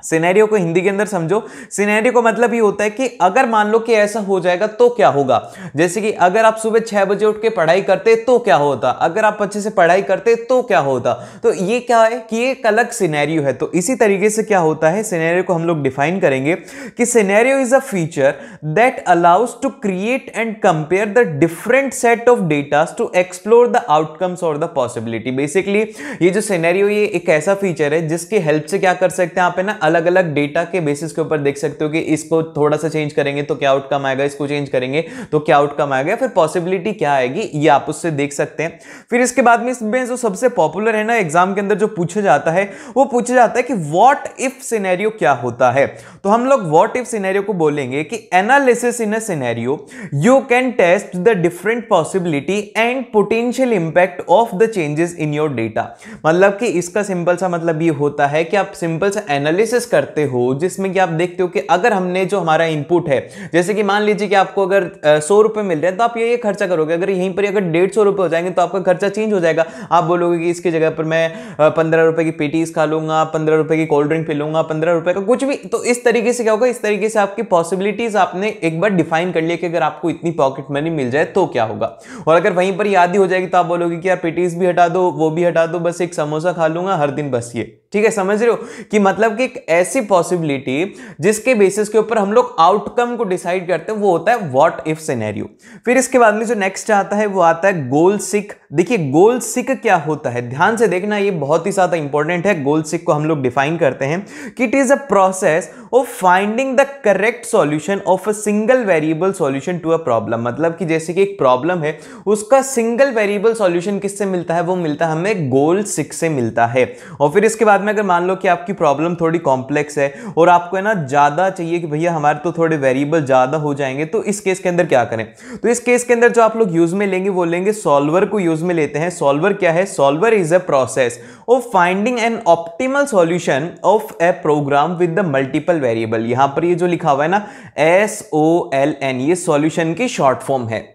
[SPEAKER 1] सिनेरियो को हिंदी के अंदर समझो। सिनेरियो को मतलब ये होता है कि अगर मान लो कि ऐसा हो जाएगा तो क्या होगा, जैसे कि अगर आप सुबह 6 बजे उठ के पढ़ाई करते तो क्या होता, अगर आप अच्छे से पढ़ाई करते तो क्या होता। तो ये क्या है कि ये एक अलग सिनेरियो है। तो इसी तरीके से क्या होता है, सिनेरियो को हम लोग डिफाइन करेंगे कि scenario is a feature that allows to create and compare the different set of data to explore the outcomes और द पॉसिबिलिटी। बेसिकली ये जो सिनेरियो ये एक ऐसा फीचर है जिसकी हेल्प से क्या कर सकते हैं आप है ना, अलग अलग डेटा के बेसिस के ऊपर देख सकते हो कि इसको थोड़ा सा चेंज करेंगे तो क्या आउटकम आएगा, इसको चेंज करेंगे तो क्या आउटकम आएगा, फिर पॉसिबिलिटी क्या आएगी ये आप उससे देख सकते हैं। फिर इसके बाद में इसमें जो सबसे पॉपुलर है ना एग्जाम के अंदर जो पूछा जाता है वो पूछा जाता है कि व्हाट इफ सिनेरियो क्या होता है। तो हम लोग व्हाट इफ सिनेरियो को बोलेंगे कि analysis in a scenario you can test the different possibility and potential impact of the changes in your data. मतलब कि इसका सिंपल सा मतलब ये होता है कि आप सिंपल सा एनालिसिस करते हो जिसमें कि आप देखते हो कि अगर हमने जो हमारा इनपुट है, जैसे कि मान लीजिए कि आपको अगर 100 रुपए मिल रहे हैं तो आप ये खर्चा करोगे, अगर यहीं पर अगर 150 रुपए हो जाएंगे तो आपका खर्चा चेंज हो जाएगा। आप बोलोगे कि इसकी जगह पर मैं 15 रुपए की पेटीज खा लूंगा, 15 रुपए की कोल्ड ड्रिंक पी लूंगा, 15 रुपए का कुछ भी। तो इस तरीके से क्या होगा, इस तरीके से आपकी पॉसिबिलिटीज आपने एक बार डिफाइन कर लिया कि अगर आपको इतनी पॉकेट मनी मिल जाए तो क्या होगा। और अगर वहीं पर याद ही हो जाएगी तो आप बोलोगे कि यार पेटीज भी हटा दो, वो भी हटा दो, बस एक समोसा खा लूंगा हर दिन, बस ये। ठीक है, समझ रहे हो कि मतलब कि एक ऐसी पॉसिबिलिटी जिसके बेसिस के ऊपर हम लोग आउटकम को डिसाइड करते हैं वो होता है व्हाट इफ सिनेरियो। फिर इसके बाद में जो नेक्स्ट आता है वो आता है गोल सिक। देखिए गोल सिक क्या होता है, ध्यान से देखना, ये बहुत ही ज्यादा इंपॉर्टेंट है। गोल सिक को हम लोग डिफाइन करते हैं कि it is a process of finding the correct solution of a single variable solution to a problem. मतलब कि जैसे कि एक प्रॉब्लम है उसका सिंगल वेरिएबल सॉल्यूशन किससे मिलता है, वो मिलता है हमें गोल सिक से मिलता है। और फिर इसके बाद में अगर मान लो कि आपकी प्रॉब्लम थोड़ी कॉम्प्लेक्स है और आपको है ना ज्यादा चाहिए कि भैया हमारे तो थोड़े वेरिएबल ज्यादा हो जाएंगे, तो इस केस के अंदर क्या करें, तो इस केस के अंदर जो आप लोग यूज में लेंगे वो लेंगे सॉल्वर को यूज में लेते हैं। सॉल्वर क्या है, solver is a process of finding an optimal solution of a program with the multiple variable. यहां पर ये जो लिखा हुआ है ना SOLN, ये सॉल्यूशन की शॉर्ट फॉर्म है।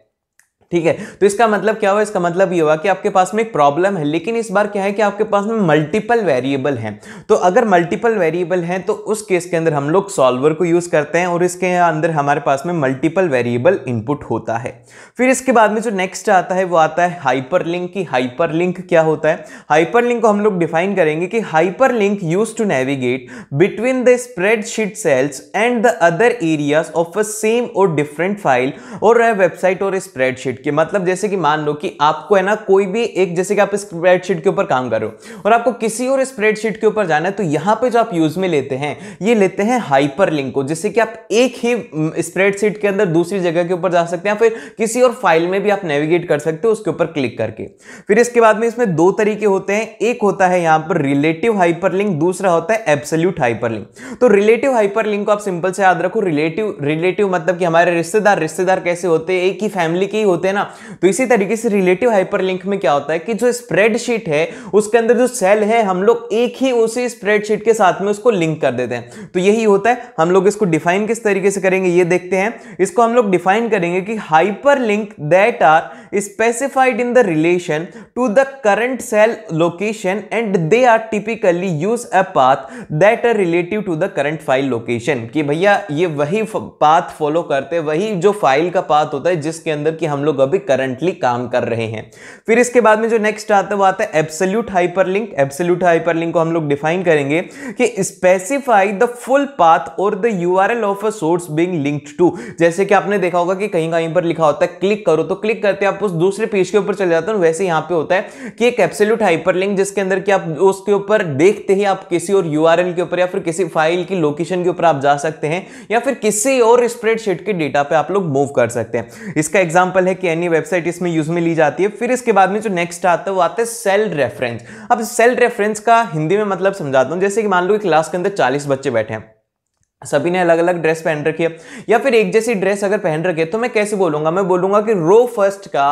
[SPEAKER 1] ठीक है, तो इसका मतलब क्या हुआ, इसका मतलब ये हुआ कि आपके पास में एक प्रॉब्लम है लेकिन इस बार क्या है कि आपके पास में मल्टीपल वेरिएबल हैं। तो अगर मल्टीपल वेरिएबल हैं तो उस केस के अंदर हम लोग सॉल्वर को यूज करते हैं और इसके अंदर हमारे पास में मल्टीपल वेरिएबल इनपुट होता है। फिर इसके बाद में जो नेक्स्ट आता है वो आता है हाइपरलिंक की। हाइपरलिंक क्या होता है, हाइपरलिंक को हम लोग डिफाइन करेंगे कि hyperlink used to navigate between the spreadsheet cells and the other areas of a same or different file or a website और स्प्रेडशीट के। मतलब जैसे कि मान लो कि आपको है ना कोई भी एक, जैसे कि आप स्प्रेडशीट के ऊपर काम कर रहे हो और आपको किसी और स्प्रेडशीट के ऊपर जाना है, तो यहां पे जो आप यूज में लेते हैं ये लेते हैं हाइपरलिंक को, जिससे कि आप एक ही स्प्रेडशीट के अंदर दूसरी जगह के ऊपर जा सकते हैं, फिर किसी और फाइल में भी आप नेविगेट कर सकते हो उसके ऊपर क्लिक करके। फिर इसके बाद में इसमें दो तरीके होते हैं, एक होता है यहां पर रिलेटिव हाइपरलिंक, दूसरा होता है एब्सोल्यूट हाइपरलिंक। तो रिलेटिव हाइपरलिंक को आप सिंपल से याद रखो, रिलेटिव मतलब कि हमारे रिश्तेदार कैसे होते हैं, एक ही फैमिली के ही होते हैं ना। तो इसी तरीके से रिलेटिव हाइपरलिंक में क्या होता है कि जो स्प्रेडशीट है उसके अंदर जो सेल है हम लोग एक ही उसी स्प्रेडशीट के साथ में उसको लिंक कर देते हैं। तो यही होता है। हम लोग इसको डिफाइन किस तरीके से करेंगे ये देखते हैं। इसको हम लोग डिफाइन करेंगे कि hyperlink that are specified in the relation to the current cell location and they are typically use a path that are relative to the current file location. कि भैया ये वही पाथ फॉलो करते हैं, वही जो फाइल का पाथ होता है जिसके अंदर कि हम लोग अभी करंटली काम कर रहे हैं। फिर इसके बाद में जो नेक्स्ट आता है वो आता है एब्सोल्यूट हाइपरलिंक। एब्सोल्यूट हाइपरलिंक को हम लोग डिफाइन करेंगे कि स्पेसिफाई द फुल पाथ और the URL of a source being linked to. जैसे कि आपने देखा होगा कि कहीं कहीं पर लिखा होता है क्लिक करो, तो क्लिक करते आप उस दूसरे पेज के ऊपर चले जाते हो। वैसे यहां पे होता है कि एक एब्सोल्यूट हाइपरलिंक जिसके अंदर कि आप उसके ऊपर देखते ही आप किसी और यूआरएल के ऊपर या फिर किसी फाइल की लोकेशन के ऊपर आप जा सकते हैं या फिर किसी और स्प्रेडशीट के डेटा पे आप लोग मूव कर सकते हैं। इसका एग्जांपल है कि यानी वेबसाइट इसमें यूज में ली जाती है। फिर इसके बाद में जो नेक्स्ट आता है वो आता है सेल रेफरेंस। अब सेल रेफरेंस का हिंदी में मतलब समझाता हूं। जैसे कि मान लो क्लास के अंदर 40 बच्चे बैठे हैं, सभी ने अलग अलग ड्रेस पहन रखी है या फिर एक जैसी ड्रेस अगर पहन रखी है, तो मैं कैसे बोलूंगा, मैं बोलूंगा कि रो फर्स्ट का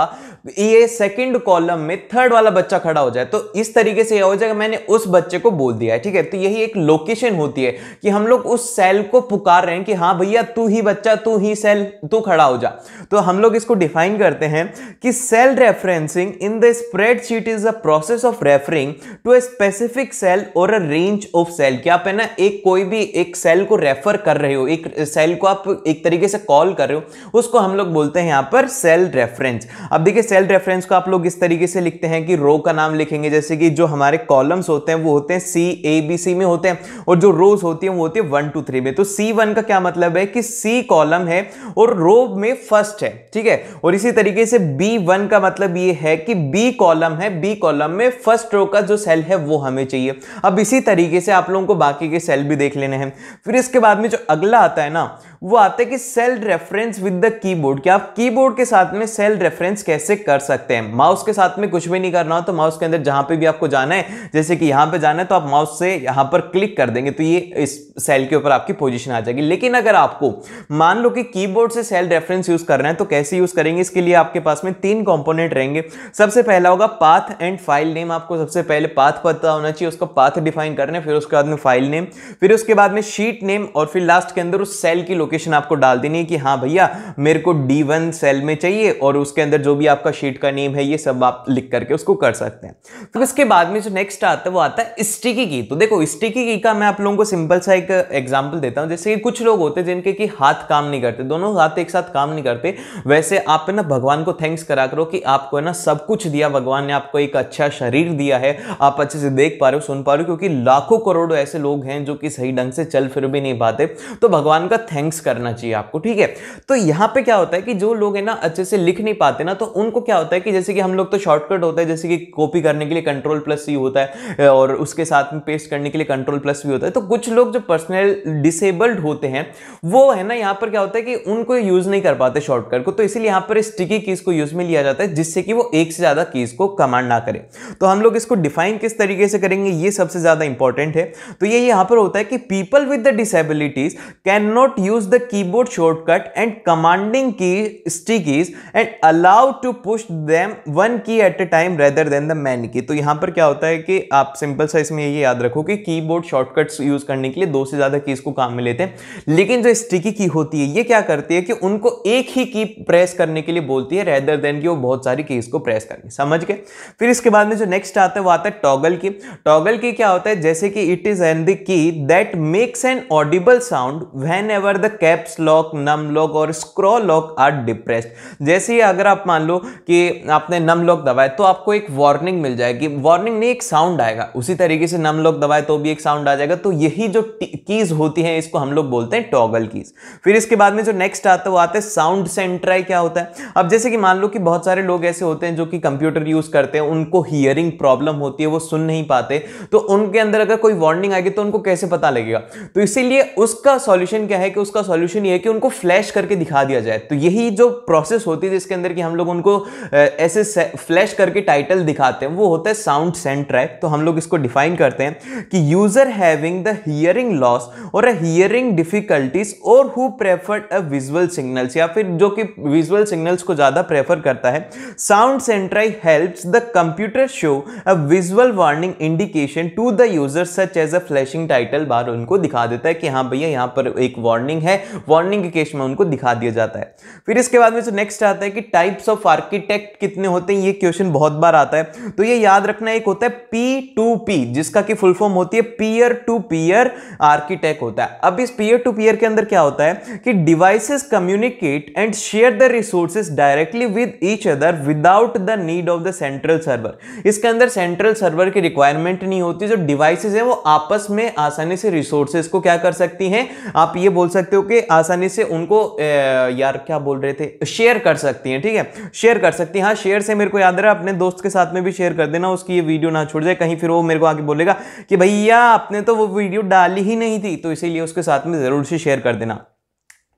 [SPEAKER 1] ये सेकंड कॉलम में थर्ड वाला बच्चा खड़ा हो जाए। तो इस तरीके से यह हो जाएगा मैंने उस बच्चे को बोल दिया है, ठीक है। तो यही एक लोकेशन होती है कि हम लोग उस सेल को पुकार रहे हैं कि हाँ भैया तू ही बच्चा, तू ही सेल, तू खड़ा हो जा। तो हम लोग इसको डिफाइन करते हैं कि cell referencing in the spreadsheet is a process of referring to a specific cell or a range of cell. क्या आप है ना एक कोई भी एक सेल को रेफर कर रहे हो, एक सेल को आप एक तरीके से कॉल कर रहे हो, उसको हम लोग बोलते हैं यहां पर सेल रेफरेंस। अब देखिए सेल रेफरेंस को आप लोग इस तरीके से लिखते हैं कि रो का नाम लिखेंगे, जैसे कि जो हमारे कॉलम्स होते हैं वो होते हैं सी ए बी सी में होते हैं, और जो रोज होती है वो होती है 1 2 3 में। तो C1 का क्या मतलब है कि सी कॉलम है और रो में फर्स्ट है, ठीक है। और इसी तरीके से B1 का मतलब ये है कि बी कॉलम है, बी कॉलम में फर्स्ट रो का जो सेल है वो हमें चाहिए। अब इसी तरीके से आप लोगों को बाकी के सेल भी देख लेने हैं। फिर इसके बाद में जो अगला आता है ना वो आता है कि cell reference with the keyboard. क्या आप कीबोर्ड के साथ में सेल रेफरेंस कैसे कर सकते हैं। माउस के साथ में कुछ भी नहीं करना हो तो माउस के अंदर जहां पे भी आपको जाना है, जैसे कि यहां पे जाना है तो आप माउस से यहां पर क्लिक कर देंगे तो ये इस सेल के ऊपर आपकी पोजीशन आ जाएगी। लेकिन अगर आपको मान लो कि कीबोर्ड से सेल रेफरेंस यूज करना है तो कैसे यूज करेंगे, इसके लिए आपके पास में 3 कंपोनेंट रहेंगे। सबसे पहला होगा पाथ एंड फाइल नेम। आपको सबसे पहले पाथ पता होना चाहिए, उसका पाथ डिफाइन करना है, फिर उसके बाद में फाइल नेम, फिर उसके बाद में शीट नेम, और फिर लास्ट के अंदर उस सेल की लोकेशन आपको डाल देनी है कि हाँ भैया मेरे को D1 सेल में चाहिए, और उसके अंदर जो भी आपका शीट का नेम है ये सब आप लिख करके उसको कर सकते हैं। तो इसके बाद में जो नेक्स्ट आता है वो आता है स्टिकी की। तो देखो स्टिकी की का मैं आप लोगों को सिंपल सा एक एग्जांपल देता हूं। जैसे कि कुछ लोग होते हैं जिनके कि हाथ काम नहीं करते, दोनों हाथ एक साथ काम नहीं करते, वैसे आप ना भगवान को थैंक्स करा करो कि आपको है ना सब कुछ दिया, भगवान ने आपको एक अच्छा शरीर दिया है, आप अच्छे से देख पा रहे हो, सुन पा रहे हो, क्योंकि लाखों करोड़ों ऐसे लोग हैं जो कि सही ढंग से चल फिर भी नहीं पाते। तो भगवान का थैंक्स करना चाहिए आपको, ठीक है। तो यहां पे क्या होता है कि जो लोग है ना अच्छे से लिख नहीं पाते ना, तो उनको क्या होता है कि जैसे कि हम लोग तो शॉर्टकट होता है, जैसे कि कॉपी करने के लिए Ctrl+C होता है और उसके साथ में पेस्ट करने के लिए Ctrl+V होता है। तो कुछ लोग जो पर्सनल डिसेबल्ड होते हैं वो है ना यहाँ पर क्या होता है कि उनको यूज नहीं कर पाते शॉर्टकट को, तो इसीलिए यहाँ पर स्टिकी कीज को यूज में लिया जाता है जिससे कि वो एक से ज्यादा कीज को कमांड ना करे। तो हम लोग इसको डिफाइन किस तरीके से करेंगे ये सबसे ज्यादा इंपॉर्टेंट है। तो ये यहाँ पर होता है कि people with the disabilities can not use the keyboard shortcut and commanding key stickies and allow to push them one key at a time rather than the many key. तो यहां पर क्या होता है कि आप सिंपल सा इसमें ये याद रखो कि कीबोर्ड शॉर्टकट्स यूज करने के लिए 2 से ज्यादा कीज को काम में लेते हैं, लेकिन जो स्टिकी की होती है ये क्या करती है कि उनको एक ही की प्रेस करने के लिए बोलती है रेदर देन कि वो बहुत सारी कीज को प्रेस करनी। समझ गए। फिर इसके बाद में जो नेक्स्ट आता है वो आता है टॉगल की। टॉगल की क्या होता है, जैसे कि it is an the key that makes an audible sound whenever the caps lock, num lock or scroll lock are depressed. जैसे ही अगर आप मान लो कि आपने नम लॉक दबाया तो आपको एक वार्निंग मिल जाएगी, वार्निंग नहीं एक साउंड आएगा, उसी तरीके से नम लॉक दबाए तो भी एक साउंड आ जाएगा। तो यही जो कीज होती हैं इसको हम लोग बोलते हैं टॉगल कीज। फिर इसके बाद में जो नेक्स्ट आता है वो आता है साउंड सेंट्राई। क्या होता है, अब जैसे कि मान लो कि बहुत सारे लोग ऐसे होते हैं जो कि कंप्यूटर यूज करते हैं, उनको हियरिंग प्रॉब्लम होती है, वो सुन नहीं पाते, तो उनके अंदर अगर कोई वार्निंग आएगी तो उनको कैसे पता लगेगा। तो इसीलिए उसका सॉल्यूशन क्या है कि उसका सॉल्यूशन ये है कि उनको फ्लैश करके दिखा दिया जाए। तो यही जो प्रोसेस होती है जिसके अंदर कि हम लोग उनको ऐसे फ्लैश करके टाइटल दिखाते हैं वो होता है साउंड सेंट्राई। तो हम लोग इसको डिफाइन करते हैं कि user having the hearing loss और अ हियरिंग डिफिकल्टीज और who preferred a visual signals, या फिर जो कि विजुअल सिग्नल्स को ज्यादा प्रेफर करता है, sound sentry helps the computer show a visual warning indication to the user such as a flashing title. Bar उनको दिखा देता है कि हाँ भैया यहां पर एक वार्निंग है, वार्निंग के केस में उनको दिखा दिया जाता है। फिर इसके बाद में जो नेक्स्ट आता है कि टाइप्स ऑफ आर्किटेक्ट कितने होते हैं, ये क्वेश्चन बहुत बार आता है। तो ये याद रखना, एक होता है P2P जिसका की फुल फॉर्म होती है पीयर टू पीयर आर्किटेक्ट होता है। अब इस पीयर टू पीयर के अंदर क्या होता है कि devices communicate and share the resources directly with each other without the need of the central server. इसके अंदर सेंट्रल सर्वर की रिक्वायरमेंट नहीं होती, जो डिवाइसेस है वो आपस में आसानी से रिसोर्सेज को क्या कर सकती हैं, आप ये बोल सकते हो कि आसानी से उनको यार क्या बोल रहे थे, शेयर कर सकती हैं, ठीक है, शेयर कर सकती हैं। हाँ शेयर से मेरे को याद रहा, अपने दोस्त के साथ में भी शेयर कर देना, उसकी ये वीडियो ना छूट जाए कहीं, फिर वो मेरे को आके बोलेगा कि भैया आपने तो वो वीडियो डाली ही नहीं थी, तो इसीलिए उसके साथ में जरूर से शेयर कर देना।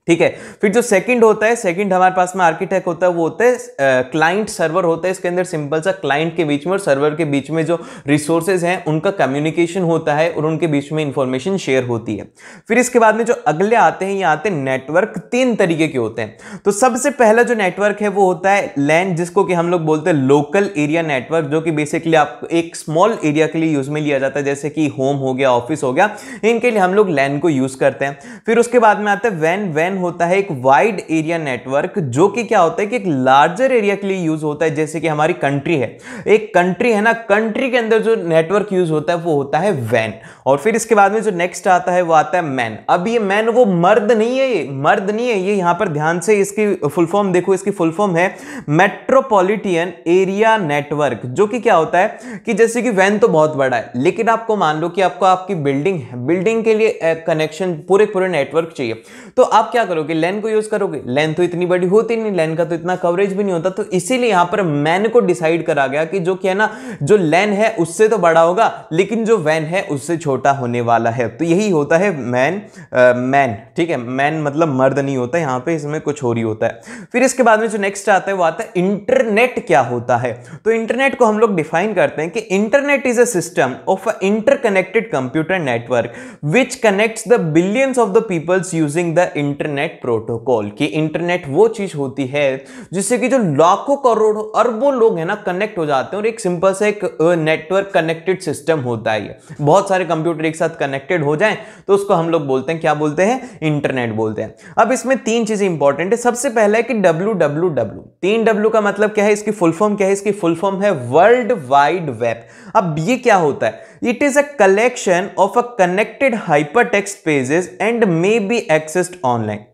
[SPEAKER 1] ठीक है। फिर जो सेकंड होता है, सेकंड हमारे पास में आर्किटेक्ट होता है, वो होता है क्लाइंट सर्वर होता है। इसके अंदर सिंपल सा क्लाइंट के बीच में और सर्वर के बीच में जो रिसोर्सेज हैं उनका कम्युनिकेशन होता है और उनके बीच में इंफॉर्मेशन शेयर होती है। फिर इसके बाद में जो अगले आते हैं, ये आते हैं नेटवर्क। 3 तरीके के होते हैं। तो सबसे पहला जो नेटवर्क है वो होता है लैन, जिसको कि हम लोग बोलते हैं लोकल एरिया नेटवर्क, जो कि बेसिकली आप एक स्मॉल एरिया के लिए यूज में लिया जाता है, जैसे कि होम हो गया, ऑफिस हो गया, इनके लिए हम लोग लैन को यूज करते हैं। फिर उसके बाद में आता है वैन। वैन होता है एक वाइड एरिया नेटवर्क, जो कि क्या होता है कि एक लार्जर एरिया के लिए यूज होता है। जैसे कि हमारी कंट्री है, एक कंट्री है ना, कंट्री के अंदर जो नेटवर्क यूज होता है वो होता है वैन। और फिर इसके बाद में जो नेक्स्ट आता है वो आता है मैन। अब ये मैन वो मर्द नहीं है, ये मर्द नहीं है, ये यहां पर ध्यान से इसकी फुल फॉर्म देखो, इसकी फुल फॉर्म है मेट्रोपॉलिटन एरिया नेटवर्क। जो कि क्या होता है कि जैसे कि वैन तो बहुत बड़ा है, लेकिन आपको मान लो कि आपको आपकी बिल्डिंग है, बिल्डिंग के लिए कनेक्शन पूरे नेटवर्क चाहिए, तो आप क्या करोगे, लैन को यूज करोगे। लैन तो इतनी बड़ी होती नहीं, लैन का तो इतना कवरेज भी नहीं होता, तो इसीलिए यहां पर मैन को डिसाइड करा गया कि जो क्या है ना, जो लैन है उससे तो बड़ा होगा, लेकिन जो वैन है उससे छोटा होने वाला है। तो यही होता है मैन। मैन, ठीक है, मैन मतलब मर्द नहीं होता यहां पे, इसमें कुछ और ही होता है। फिर इसके बाद में जो नेक्स्ट आता है वो आता है इंटरनेट। क्या होता है, तो इंटरनेट को हम लोग डिफाइन करते हैं कि internet is a system of a interconnected computer network which connects the billions of the peoples using the internet protocol. कि इंटरनेट वो चीज होती है जिससे कि जो लाखों करोड़ों अरबों लोग हैं ना कनेक्ट हो जाते हैं, और एक सिंपल से एक नेटवर्क कनेक्टेड सिस्टम होता है। ये बहुत सारे कंप्यूटर एक साथ कनेक्टेड हो जाएं तो उसको हम लोग बोलते हैं, क्या बोलते हैं, इंटरनेट बोलते हैं। अब इसमें 3 चीजें इंपॉर्टेंट है। सबसे पहला है कि www, 3W का मतलब क्या है, इसकी फुल फॉर्म क्या है, इसकी फुल फॉर्म है वर्ल्ड वाइड वेब। अब ये क्या होता है, it is a collection of a connected hypertext pages and may be accessed online.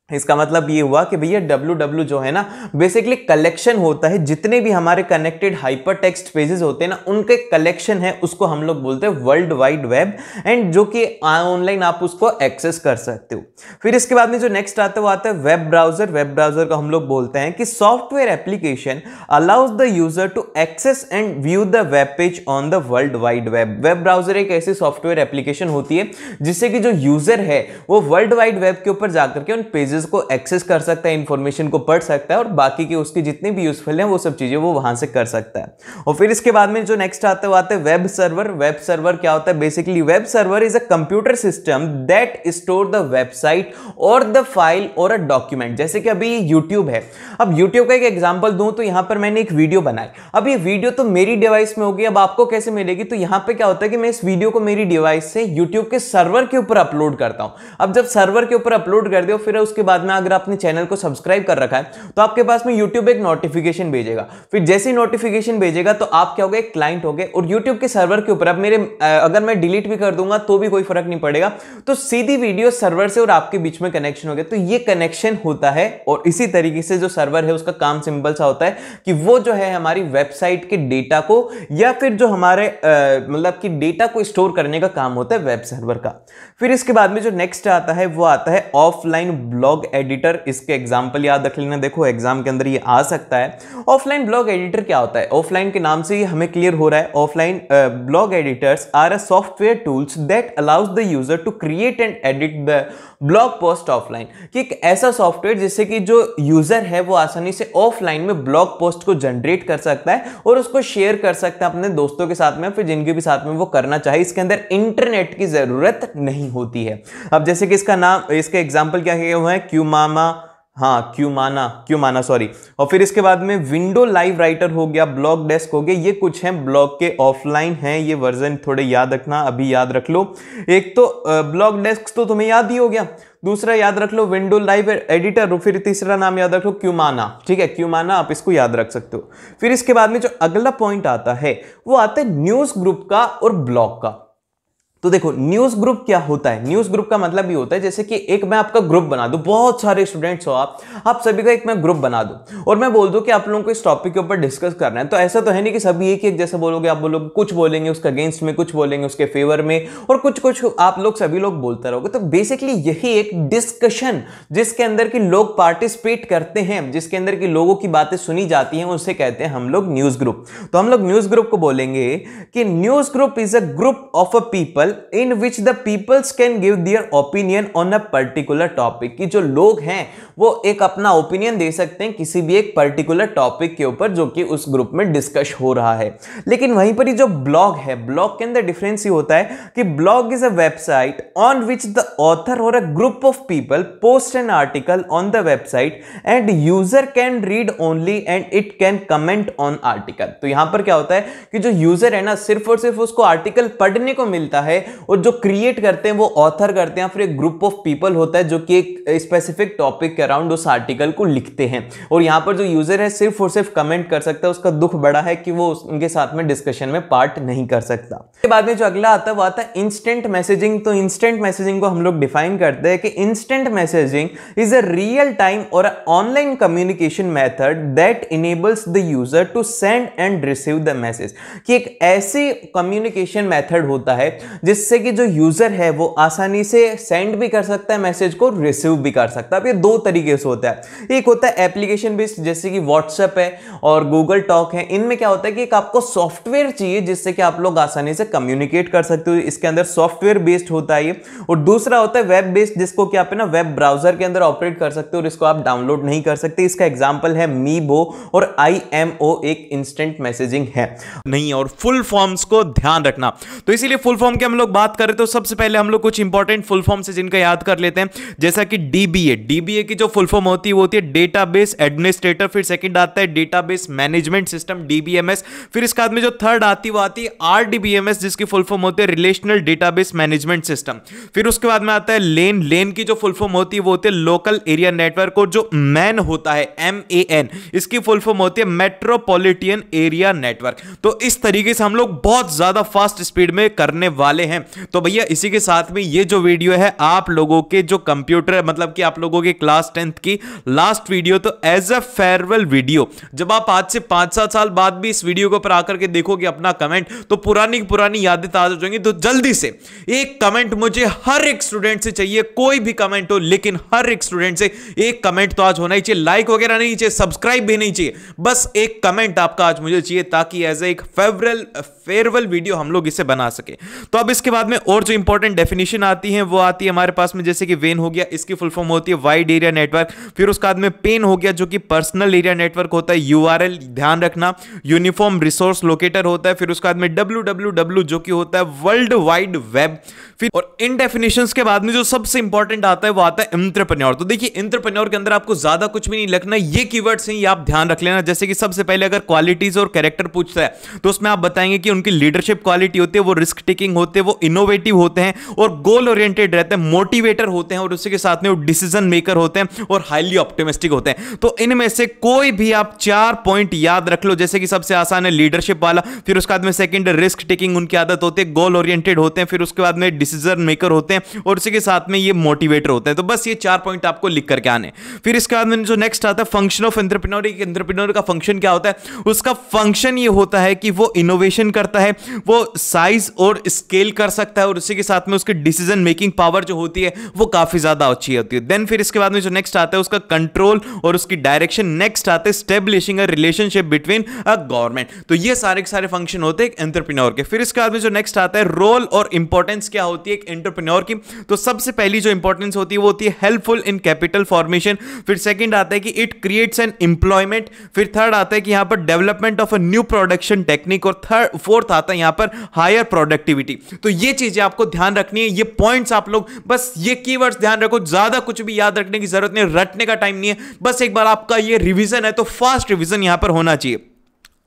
[SPEAKER 1] इसका मतलब ये हुआ कि भैया www जो है ना, बेसिकली कलेक्शन होता है, जितने भी हमारे कनेक्टेड हाइपर टेक्स्ट पेजेस होते हैं ना, उनके कलेक्शन है, उसको हम लोग बोलते हैं वर्ल्ड वाइड वेब, एंड जो कि ऑनलाइन आप उसको एक्सेस कर सकते हो। फिर इसके बाद में जो नेक्स्ट आता है वो आता है वेब ब्राउजर। वेब ब्राउजर को हम लोग बोलते हैं कि software application allows the user to access and view the web page on the world wide web. Web browser एक ऐसी सॉफ्टवेयर एप्लीकेशन होती है जिससे कि जो यूजर है वो वर्ल्ड वाइड वेब के ऊपर जाकर के उन पेजेस को एक्सेस कर सकता है, इंफॉर्मेशन को पढ़ सकता है, और बाकी के उसके जितने भी यूजफुल हैं वो सब चीजें वो वहां से कर सकता है। और फिर इसके बाद में जो नेक्स्ट आता है वो आता है वेब सर्वर। वेब सर्वर क्या होता है, basically web server is a computer system that store the website और the file or a document. जैसे कि अभी यूट्यूब है, अब यूट्यूब का एक एग्जांपल दूं तो यहां पर मैंने एक वीडियो बनाई, अब ये वीडियो तो मेरी डिवाइस में होगी, अब आपको कैसे मिलेगी, तो यहां पे क्या होता है कि मैं इस वीडियो को मेरी डिवाइस से यूट्यूब के सर्वर के ऊपर अपलोड करता हूं। अब जब सर्वर के ऊपर अपलोड कर दिया, फिर उसके बाद में अगर आपने चैनल को सब्सक्राइब कर रखा है तो आपके पास में YouTube एक नोटिफिकेशन भेजेगा। फिर जैसे ही नोटिफिकेशन भेजेगा तो आप क्या हो गए, क्लाइंट हो गए, और YouTube के सर्वर के ऊपर अब मेरे अगर मैं डिलीट भी कर दूंगा तो भी कोई फर्क नहीं पड़ेगा, तो सीधी वीडियो सर्वर से और आपके बीच में कनेक्शन हो गया। तो ये कनेक्शन होता है, और इसी तरीके से जो सर्वर है उसका काम सिंपल सा होता है कि वो जो है हमारी वेबसाइट के डेटा को या फिर जो हमारे मतलब कि डेटा को स्टोर करने का काम होता है वेब सर्वर का। फिर इसके बाद में जो नेक्स्ट आता है वो आता है ऑफलाइन ब्लॉग एडिटर। इसके एग्जांपल याद रख लेना, देखो एग्जाम के अंदर ये आ सकता है। ऑफलाइन ब्लॉग एडिटर क्या होता है, ऑफलाइन के नाम से ही हमें क्लियर हो रहा है। Offline blog editors are a software tools that allows the user to create and edit the blog post offline. कि एक ऐसा सॉफ्टवेयर जिससे कि जो यूजर है वो आसानी से ऑफलाइन में ब्लॉग पोस्ट को जनरेट कर सकता है और उसको शेयर कर सकता है अपने दोस्तों के साथ में, फिर जिनके भी साथ में वो करना चाहे। इसके अंदर इंटरनेट की जरूरत नहीं होती है। अब जैसे कि इसका नाम, इसका एग्जांपल क्या किया हुआ है, क्यूमाना सॉरी। और फिर इसके बाद में विंडो लाइव राइटर हो गया, ब्लॉग डेस्क हो गया, ये कुछ हैं ब्लॉग के ऑफलाइन हैं। ये वर्जन थोड़े याद रखना, अभी याद रख लो। एक तो ब्लॉग डेस्क तो तुम्हें याद ही हो गया, दूसरा याद रख लो विंडो लाइव एडिटर, फिर तीसरा नाम याद रख लो क्यूमाना। ठीक है, क्यूमाना आप इसको याद रख सकते हो। फिर इसके बाद में जो अगला पॉइंट आता है वो आता है न्यूज ग्रुप का और ब्लॉग का। तो देखो न्यूज ग्रुप क्या होता है, न्यूज ग्रुप का मतलब ये होता है जैसे कि एक मैं आपका ग्रुप बना दूं, बहुत सारे स्टूडेंट्स हो आप सभी का एक मैं ग्रुप बना दूं और मैं बोल दूं कि आप लोगों को इस टॉपिक के ऊपर डिस्कस करना है। तो ऐसा तो है नहीं कि सभी एक जैसा बोलोगे, आप बोलोगे कुछ बोलेंगे उसका अगेंस्ट में, कुछ बोलेंगे उसके फेवर में, और कुछ आप लोग सभी लोग बोलते रहोगे। तो बेसिकली यही एक डिस्कशन जिसके अंदर की लोग पार्टिसिपेट करते हैं, जिसके अंदर की लोगों की बातें सुनी जाती हैं, उसे कहते हैं हम लोग न्यूज ग्रुप। तो हम लोग न्यूज ग्रुप को बोलेंगे कि news group is a group of a people article in which the peoples can give their opinion on a particular topic, कि जो लोग हैं वो एक अपना ओपिनियन दे सकते हैं किसी भी एक पर्टिकुलर टॉपिक के ऊपर जो कि उस ग्रुप में डिस्कस हो रहा है। लेकिन वहीं पर ही जो ब्लॉग है, ब्लॉग के अंदर डिफरेंस ये होता है कि blog is a website on which the author or a group of people post an article on the website and user can read only and it can comment on article. तो यहां पर क्या होता है कि जो यूजर है ना, सिर्फ और सिर्फ उसको आर्टिकल पढ़ने को मिलता है, और जो क्रिएट करते हैं वो ऑथर करते हैं, फिर एक ग्रुप ऑफ पीपल होता है जो कि एक स्पेसिफिक टॉपिक के अराउंड उस आर्टिकल को लिखते हैं। और यहां पर जो यूजर है सिर्फ और सिर्फ कमेंट कर सकता है। उसका दुख बड़ा है कि वो उनके साथ में डिस्कशन में पार्ट नहीं कर सकता। उसके बाद में जो अगला आता है वो आता है इंस्टेंट मैसेजिंग। तो इंस्टेंट मैसेजिंग को हम लोग डिफाइन करते हैं कि instant messaging is a real time or online communication method that enables the user to send and receive the message. कि एक ऐसी कम्युनिकेशन मेथड होता है जिससे कि जो यूजर है वो आसानी से सेंड भी कर सकता है मैसेज को, रिसीव भी कर सकता है। अब ये दो तरीके से होता है। एक होता है एप्लीकेशन बेस्ड, जैसे कि व्हाट्सएप है और गूगल टॉक है। इनमें क्या होता है कि एक आपको सॉफ्टवेयर चाहिए जिससे कि आप लोग आसानी से कम्युनिकेट कर सकते हो, इसके अंदर सॉफ्टवेयर बेस्ड होता है ये। और दूसरा होता है वेब बेस्ड, जिसको कि आप ना वेब ब्राउजर के अंदर ऑपरेट कर सकते हो और इसको आप डाउनलोड नहीं कर सकते। इसका एग्जांपल है मीबो और IMO, एक इंस्टेंट मैसेजिंग है नहीं। और फुल फॉर्म्स को ध्यान रखना, तो इसीलिए फुल फॉर्म की हम लोग बात करें तो सबसे पहले हम लोग कुछ इंपॉर्टेंट फुल फॉर्म्स है जिनका याद कर लेते हैं, जैसा कि DBA की जो फुल फॉर्म होती है वो होती है डेटाबेस एडमिनिस्ट्रेटर। फिर सेकंड आता है डेटाबेस मैनेजमेंट सिस्टम DBMS। फिर इसके बाद में जो थर्ड आती है वो आती है RDBMS, जिसकी फुल फॉर्म होती है रिलेशनल डेटाबेस मैनेजमेंट सिस्टम। फिर उसके बाद में आता है लेन की जो फुल फॉर्म होती है वो होती है लोकल एरिया नेटवर्क। और जो मैन होता है MAN, इसकी फुल फॉर्म होती है मेट्रोपॉलिटन एरिया नेटवर्क। तो इस तरीके से हम लोग बहुत ज्यादा फास्ट स्पीड में करने वाले हैं। तो भैया इसी के साथ में ये जो वीडियो है आप लोगों के जो कंप्यूटर मतलब कि आप लोगों के क्लास 10th की लास्ट वीडियो, तो एज अ फेयरवेल वीडियो, जब आप आज से 5-7 साल बाद भी इस वीडियो के ऊपर आकर के देखोगे अपना कमेंट, तो पुरानी यादें ताजा हो जाएंगी। तो जल्दी से एक कमेंट मुझे हर एक स्टूडेंट से चाहिए, कोई भी कमेंट हो लेकिन हर एक स्टूडेंट से एक कमेंट तो आज होना ही चाहिए। लाइक वगैरह नहीं चाहिए, सब्सक्राइब भी नहीं चाहिए, बस एक कमेंट आपका आज मुझे चाहिए ताकि एज एक फेयरवेल वीडियो हम लोग इसे बना सके। तो अब इसके बाद में और जो इंपॉर्टेंट डेफिनेशन आती है वो आती है हमारे पास में, जैसे कि वेन हो गया, इसकी फुल फॉर्म होती है वाइड एरिया नेटवर्क। फिर उसके बाद में पेन हो गया जो कि पर्सनल एरिया नेटवर्क होता है। URL ध्यान रखना, यूनिफॉर्म रिसोर्स लोकेटर होता है। फिर उसके बाद में WWW जो कि होता है वर्ल्ड वाइड वेब। फिर और इन डेफिनेशंस के बाद में जो सबसे इंपॉर्टेंट आता है वो आता है एंटरप्रेन्योर। तो देखिए एंटरप्रेन्योर के अंदर आपको ज्यादा कुछ भी नहीं लिखना, ये कीवर्ड्स हैं ये आप ध्यान रख लेना। जैसे कि सबसे पहले अगर क्वालिटीज और कैरेक्टर पूछता है तो उसमें आप बताएंगे कि उनकी लीडरशिप क्वालिटी होती है, वो रिस्क टेकिंग होते हैं, वो इनोवेटिव होते हैं और गोल ओरिएंटेड रहते हैं, मोटिवेटर होते हैं और उसी के साथ में वो डिसीजन मेकर होते हैं और हाईली ऑप्टिमिस्टिक होते हैं। तो इनमें से कोई भी आप 4 पॉइंट याद रख लो। जैसे कि सबसे आसान है लीडरशिप वाला, फिर उसके बाद में सेकंड रिस्क टेकिंग उनकी आदत होती है, गोल ओरिएंटेड होते हैं, फिर उसके बाद में डिसीजन मेकर होते हैं और उसी के साथ में ये मोटिवेटर होते हैं। तो बस ये 4 पॉइंट आपको लिख करके आने। फिर इसके बाद में जो नेक्स्ट आता है फंक्शन ऑफ एंटरप्रेन्योर। एंटरप्रेन्योर का फंक्शन क्या होता है? उसका फंक्शन ये होता है कि वो इनोवेशन करता है, वो साइज और स्केल कर सकता है और उसी के साथ में उसकी डिसीजन मेकिंग पावर जो होती है वो काफी ज्यादा अच्छी होती है। देन फिर इसके बाद में जो नेक्स्ट आता है उसका कंट्रोल और उसकी डायरेक्शन। नेक्स्ट आता है establishing a relationship between a government. तो ये सारे के सारे फंक्शन होते हैं एंटरप्रेन्योर के। फिर इसके बाद में जो नेक्स्ट आता है रोल और इंपॉर्टेंस क्या होती है एक एंटरप्रेन्योर की। तो सबसे पहली जो इंपॉर्टेंस होती है वो होती है हेल्पफुल इन कैपिटल फॉर्मेशन। फिर सेकंड आता है कि इट क्रिएट्स एन एम्प्लॉयमेंट। फिर थर्ड आता है कि यहां पर development of a new production technique और फोर्थ आता है यहां पर हायर प्रोडक्टिविटी। तो ये चीजें आपको ध्यान रखनी है, ये पॉइंट्स आप लोग बस ये कीवर्ड्स ध्यान रखो, ज्यादा कुछ भी याद रखने की जरूरत नहीं, रटने का टाइम नहीं है, बस एक बार आपका ये रिवीजन है तो फास्ट रिवीजन यहां पर होना चाहिए।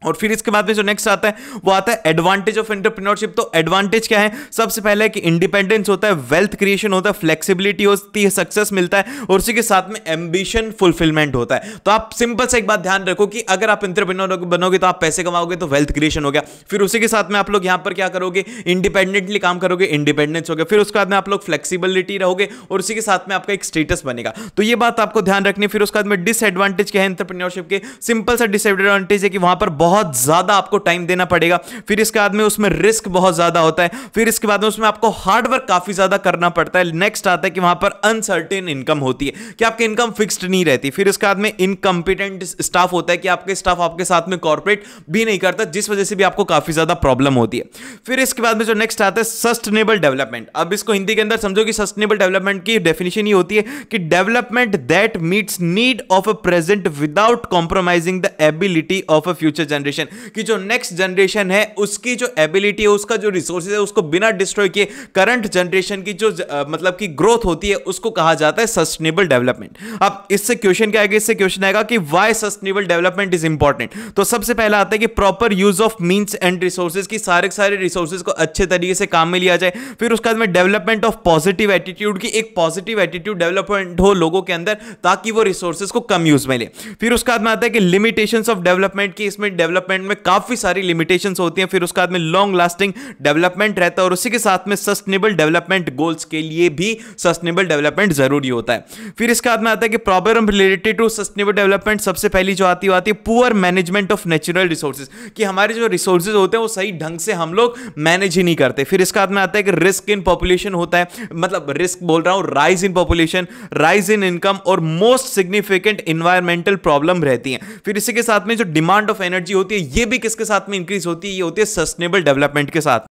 [SPEAKER 1] और फिर इसके बाद में जो नेक्स्ट आता है वो आता है एडवांटेज ऑफ एंटरप्रेन्योरशिप। तो एडवांटेज क्या है? सबसे पहले कि इंडिपेंडेंस होता है, वेल्थ क्रिएशन होता है, फ्लेक्सिबिलिटी होती है, सक्सेस मिलता है और उसी के साथ में एम्बिशन फुलफिलमेंट होता है। तो आप सिंपल से एक बात ध्यान रखो कि अगर आप एंटरप्रेन्योर बनोगे तो आप पैसे कमाओगे, तो वेल्थ क्रिएशन हो गया। फिर उसी के साथ में आप लोग यहां पर क्या करोगे? इंडिपेंडेंटली काम करोगे, इंडिपेंडेंस हो गया। फिर उसके बाद में आप लोग फ्लेक्सिबिलिटी रहोगे और उसी के साथ में आपका एक स्टेटस बनेगा। तो ये बात आपको ध्यान रखनी है। फिर उसके बाद में डिसएडवांटेज क्या है एंटरप्रेन्योरशिप के? सिंपल सा डिसएडवांटेज है कि वहां पर बहुत बहुत ज्यादा आपको टाइम देना पड़ेगा। फिर इसके बाद में उसमें रिस्क बहुत ज्यादा होता है। फिर इसके बाद में उसमें आपको हार्डवर्क काफी ज्यादा करना पड़ता है। नेक्स्ट आता है कि वहां पर अनसर्टेन इनकम होती है, कि आपकी इनकम फिक्स्ड नहीं रहती। फिर इसके बाद में इनकम्पिटेंट स्टाफ होता है, कि आपके स्टाफ आपके साथ में कॉर्पोरेट भी नहीं करता, जिस वजह से भी आपको काफी ज्यादा प्रॉब्लम होती है। फिर इसके बाद में जो नेक्स्ट आता है सस्टेनेबल डेवलपमेंट। अब इसको हिंदी के अंदर समझो कि सस्टेनेबल डेवलपमेंट की डेफिनेशन ही होती है कि development that meets need of a present without compromising the ability of a future generation, कि जो नेक्स्ट जनरेशन है उसकी जो एबिलिटी है, उसका जो रिसोर्सेज है, उसको बिना डिस्ट्रॉय किए करंट जनरेशन की जो मतलब की ग्रोथ होती है, उसको कहा जाता है सस्टेनेबल डेवलपमेंट। अब इससे क्वेश्चन क्या आएगा? इससे क्वेश्चन आएगा कि why sustainable development is important. तो सबसे पहला आता है कि proper use of means and resources, की सारे रिसोर्सेज को अच्छे तरीके से काम में लिया जाए। फिर उसके बाद में डेवलपमेंट ऑफ पॉजिटिव एटीट्यूड, की एक पॉजिटिव एटीट्यूड डेवलपमेंट हो लोगों के अंदर, ताकि वो रिसोर्सेज को कम यूज में ले। फिर उसके बाद में आता है कि लिमिटेशंस ऑफ डेवलपमेंट, की इसमें डेवलपमेंट में काफी सारी लिमिटेशंस होती हैं। फिर उसके बाद में लॉन्ग लास्टिंग डेवलपमेंट रहता है, और उसी के साथ में सस्टेनेबल डेवलपमेंट गोल्स के लिए भी सस्टेनेबल डेवलपमेंट जरूरी होता है। फिर इसके बाद में आता है कि problem related to sustainable development, सबसे पहली जो आती है poor management of natural resources, कि हमारे जो रिसोर्सेज होते हैं वो सही ढंग से हम लोग मैनेज ही नहीं करते। फिर इसके बाद में आता है कि रिस्क इन पॉपुलेशन होता है, मतलब रिस्क बोल रहा हूं, rise in population, rise in income, और मोस्ट सिग्निफिकेंट एनवायरमेंटल प्रॉब्लम रहती है। फिर इसी के साथ में जो डिमांड ऑफ एनर्जी होती है, ये भी किसके साथ में इंक्रीज होती है? ये होती है सस्टेनेबल डेवलपमेंट के साथ।